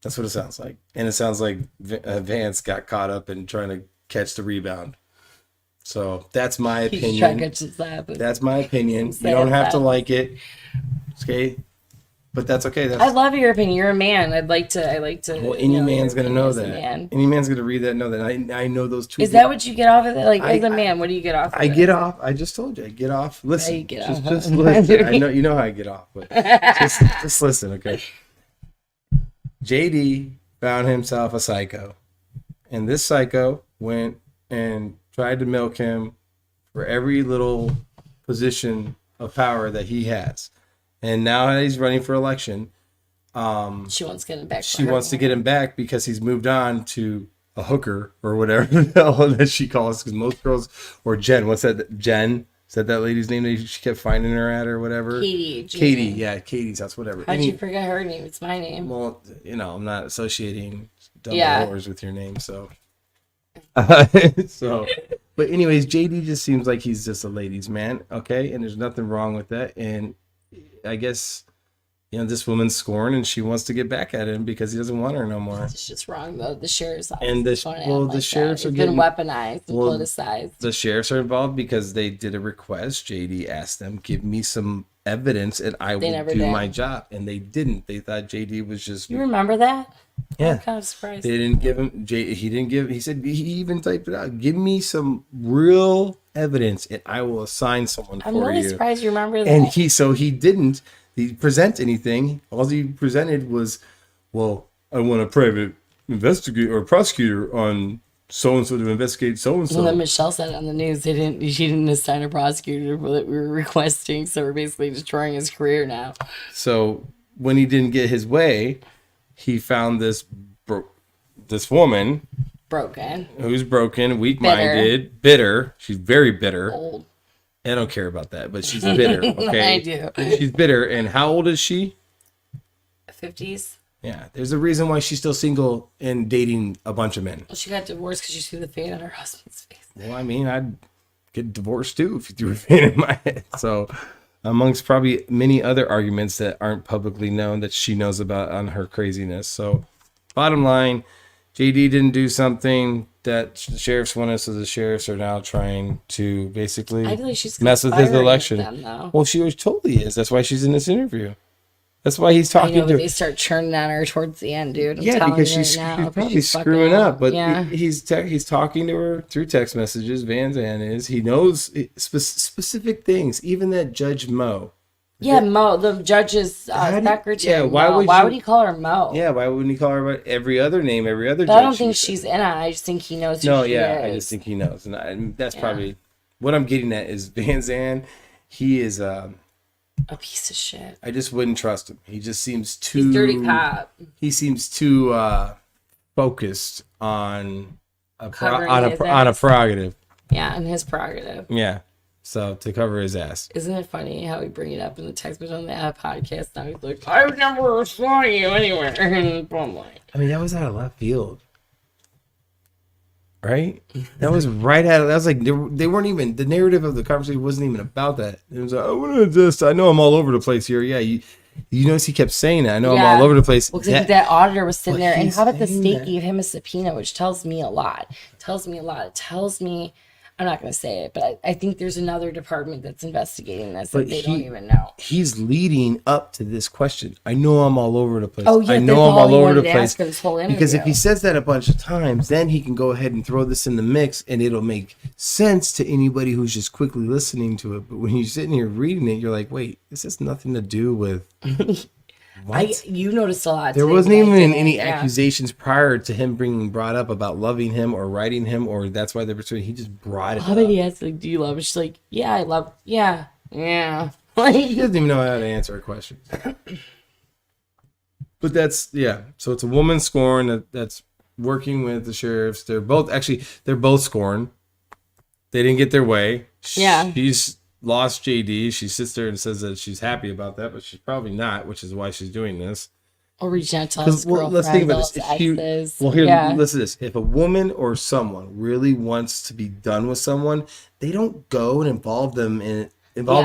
That's what it sounds like, and it sounds like Vance got caught up in trying to catch the rebound. So that's my opinion. That's my opinion. You don't have to like it, okay? But that's okay. I love your opinion. You're a man. I'd like to. Well, any man's gonna know that. Any man's gonna read that and know that. I know those two. Is that what you get off of it? Like, as a man, what do you get off? I get off. I just told you. I get off. Listen. You get just, off. just listen. I know you know how I get off, but just listen, okay? JD found himself a psycho, and this psycho went and tried to milk him for every little position of power that he has. And now that he's running for election, she wants to get him back. She wants to get him back because he's moved on to a hooker or whatever the hell that she calls. Because most girls, or Jen, what's that? Jen, is that lady's name that she kept finding her at or whatever? Katie, yeah, Katie's house, whatever. How'd you forget her name? It's my name. Well, I'm not associating double O's with your name, so. But anyways, JD just seems like he's just a ladies' man, okay? And there's nothing wrong with that. And I guess, this woman's scorned and she wants to get back at him because he doesn't want her no more. It's just wrong, though. The sheriff's office. And the sheriffs are getting weaponized and politicized. The sheriffs are involved because they did a request. JD asked them, give me some evidence and I will do my job. And they didn't. They thought JD was just... You remember that? Yeah. I'm kind of surprised. They didn't give him... he said, he even typed it out. Give me some real evidence and I will assign someone for you. I'm really surprised you remember that. And he didn't present anything. All he presented was, well, I want a private investigator or prosecutor on so-and-so to investigate so-and-so. Well, then Michelle said on the news she didn't assign a prosecutor that we were requesting, so we're basically destroying his career now. So when he didn't get his way, he found this woman... Broken. Who's broken, weak-minded, bitter. She's very bitter. Old. I don't care about that, but she's bitter, okay? I do. She's bitter, and how old is she? 50s. Yeah, there's a reason why she's still single and dating a bunch of men. Well, she got divorced because she threw the fan on her husband's face. Well, I mean, I'd get divorced too if you threw a fan in my head. So, amongst probably many other arguments that aren't publicly known that she knows about on her craziness. So bottom line, JD didn't do something that the sheriffs wanted, so the sheriffs are now trying to basically I feel like she's mess with his conspiring election. with them, though. Well, she totally is. That's why she's in this interview. That's why he's I talking know, to but her. they start churning on her towards the end, dude. I'm Yeah, telling because you she's right now, probably she's fucking screwing up. But yeah. he's talking to her through text messages. Vansant is. He knows specific things. Even that Judge Mo. Yeah, Mo, the judge's secretary. Yeah, why would he call her Mo? Yeah, why wouldn't he call her by every other name, every other But judge? I don't think she's in it. I just think he knows who she is. I just think he knows. And that's probably what I'm getting at is Vansant. He is a piece of shit. I just wouldn't trust him. He just seems too He's dirty cop. He seems too focused on a Covering prerogative. Yeah, and his prerogative. Yeah. So to cover his ass. Isn't it funny how we bring it up in the text message on the podcast? Now he's like, I never saw you anywhere. And I'm like, I mean, that was out of left field. Right? That was right out of, that was like, they weren't even, the narrative of the conversation wasn't even about that. It was like, I know I'm all over the place here. Yeah, you notice he kept saying that. I know I'm all over the place. Well, that auditor was sitting there. And he's how about the saying state that. gave him a subpoena, which tells me a lot. It tells me, I'm not going to say it, but I think there's another department that's investigating this that they don't even know. He's leading up to this question. I know I'm all over the place. Oh, yeah, I know that's I'm all all he over wanted the to place. ask for this whole Because if interview. he says that a bunch of times, then he can go ahead and throw this in the mix and it'll make sense to anybody who's just quickly listening to it. But when you're sitting here reading it, you're like, wait, this has nothing to do with You noticed a lot. There today, wasn't but I even didn't, any yeah. accusations prior to him being brought up about loving him or writing him, or that's why they're pursuing. He just brought it How up. about he asked, like, do you love her? She's like, yeah, I love, yeah. Like, He doesn't even know how to answer a question. But that's, yeah. So it's a woman scorn that's working with the sheriffs. They're both scorned. They didn't get their way. Yeah. She's lost JD. She sits there and says that she's happy about that, but she's probably not, which is why she's doing this. or reaching out to his girlfriend, let's think about those this. exes. Listen to this. If a woman or someone really wants to be done with someone, they don't go and involve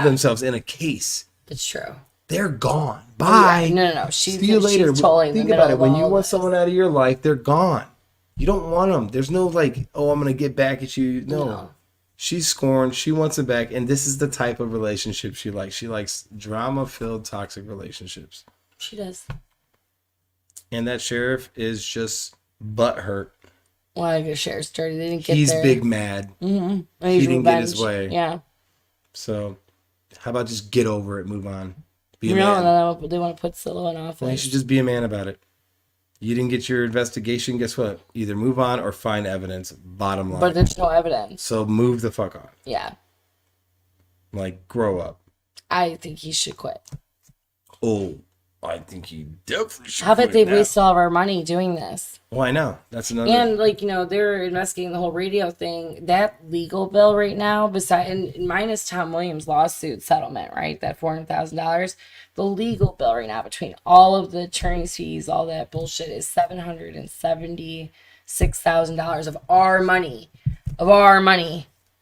themselves in a case. It's true. They're gone. Bye. No. See you later. She's totally in the Think middle about it. of When all you want this. someone out of your life, they're gone. You don't want them. There's no like, oh, I'm gonna get back at you. No. She's scorned. She wants it back, and this is the type of relationship she likes. She likes drama-filled, toxic relationships. She does. And that sheriff is just butthurt. Well, I guess sheriff's dirty. They didn't get He's there. big mad. Mm-hmm. He didn't get his way. Yeah. So, how about just get over it, move on, be a No, man. they want to put Silo in Well, you office. should just be a man about it. You didn't get your investigation. Guess what? Either move on or find evidence. Bottom line. But there's no evidence. So move the fuck on. Yeah. Like, grow up. I think he should quit. Oh, I think he definitely should. How about quit they now. waste all of our money doing this? Well, I know. That's another. And they're investigating the whole radio thing. That legal bill right now, and minus Tom Williams' lawsuit settlement, right? That $400,000. The legal bill right now, between all of the attorney's fees, all that bullshit, is $776,000 of our money,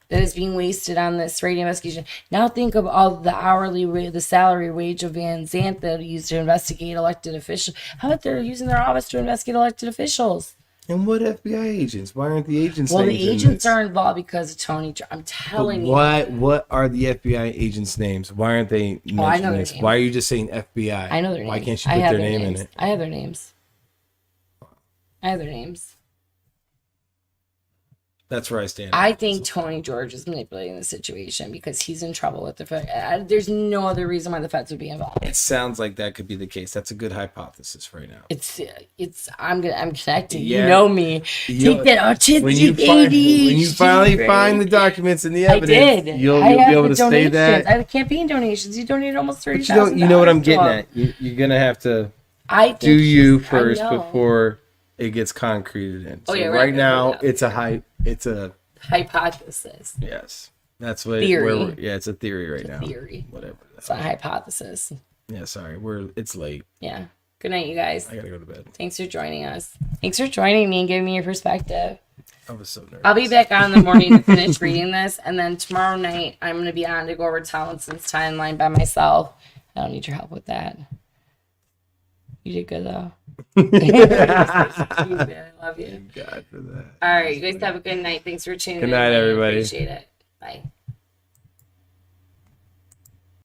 that is being wasted on this radio investigation. Now think of all the salary wage of Vansant that used to investigate elected officials. How about they're using their office to investigate elected officials? And what FBI agents? Why aren't the agents? Well, the names in agents this? are involved because of Tony. I'm telling you. What are the FBI agents' names? Why aren't they mentioning I know their this? names. Why are you just saying FBI? I know their names. Why can't you I put have their name names. in it? I have their names. That's where I stand. I think Tony George is manipulating the situation because he's in trouble with the Fed. There's no other reason why the Feds would be involved. It sounds like that could be the case. That's a good hypothesis right now. I'm connected. Yeah. You know me. Take that autistic when you ADHD finally break. find the documents and the I evidence, did. you'll I be have able the to say donations. that. I have campaign donations. You donated almost But $30,000. you know what I'm getting to at. You're gonna have to I think do you I first know. before it gets concreted in. So yeah, right right. now it's a hypothesis. yes. That's what Theory. it's a theory right now. Theory. Whatever. It's a hypothesis. Yeah, sorry. It's late. Yeah. Good night, you guys. I gotta go to bed. Thanks for joining us. Thanks for joining me and giving me your perspective. I was so nervous. I'll be back on in the morning to finish reading this, and then tomorrow night I'm going to be on to go over Townsend's timeline by myself. I don't need your help with that. You did good though. I love you. Thank God for that. All right, you guys have a good night. Thanks for tuning in. Good night, everybody. Appreciate it. Bye.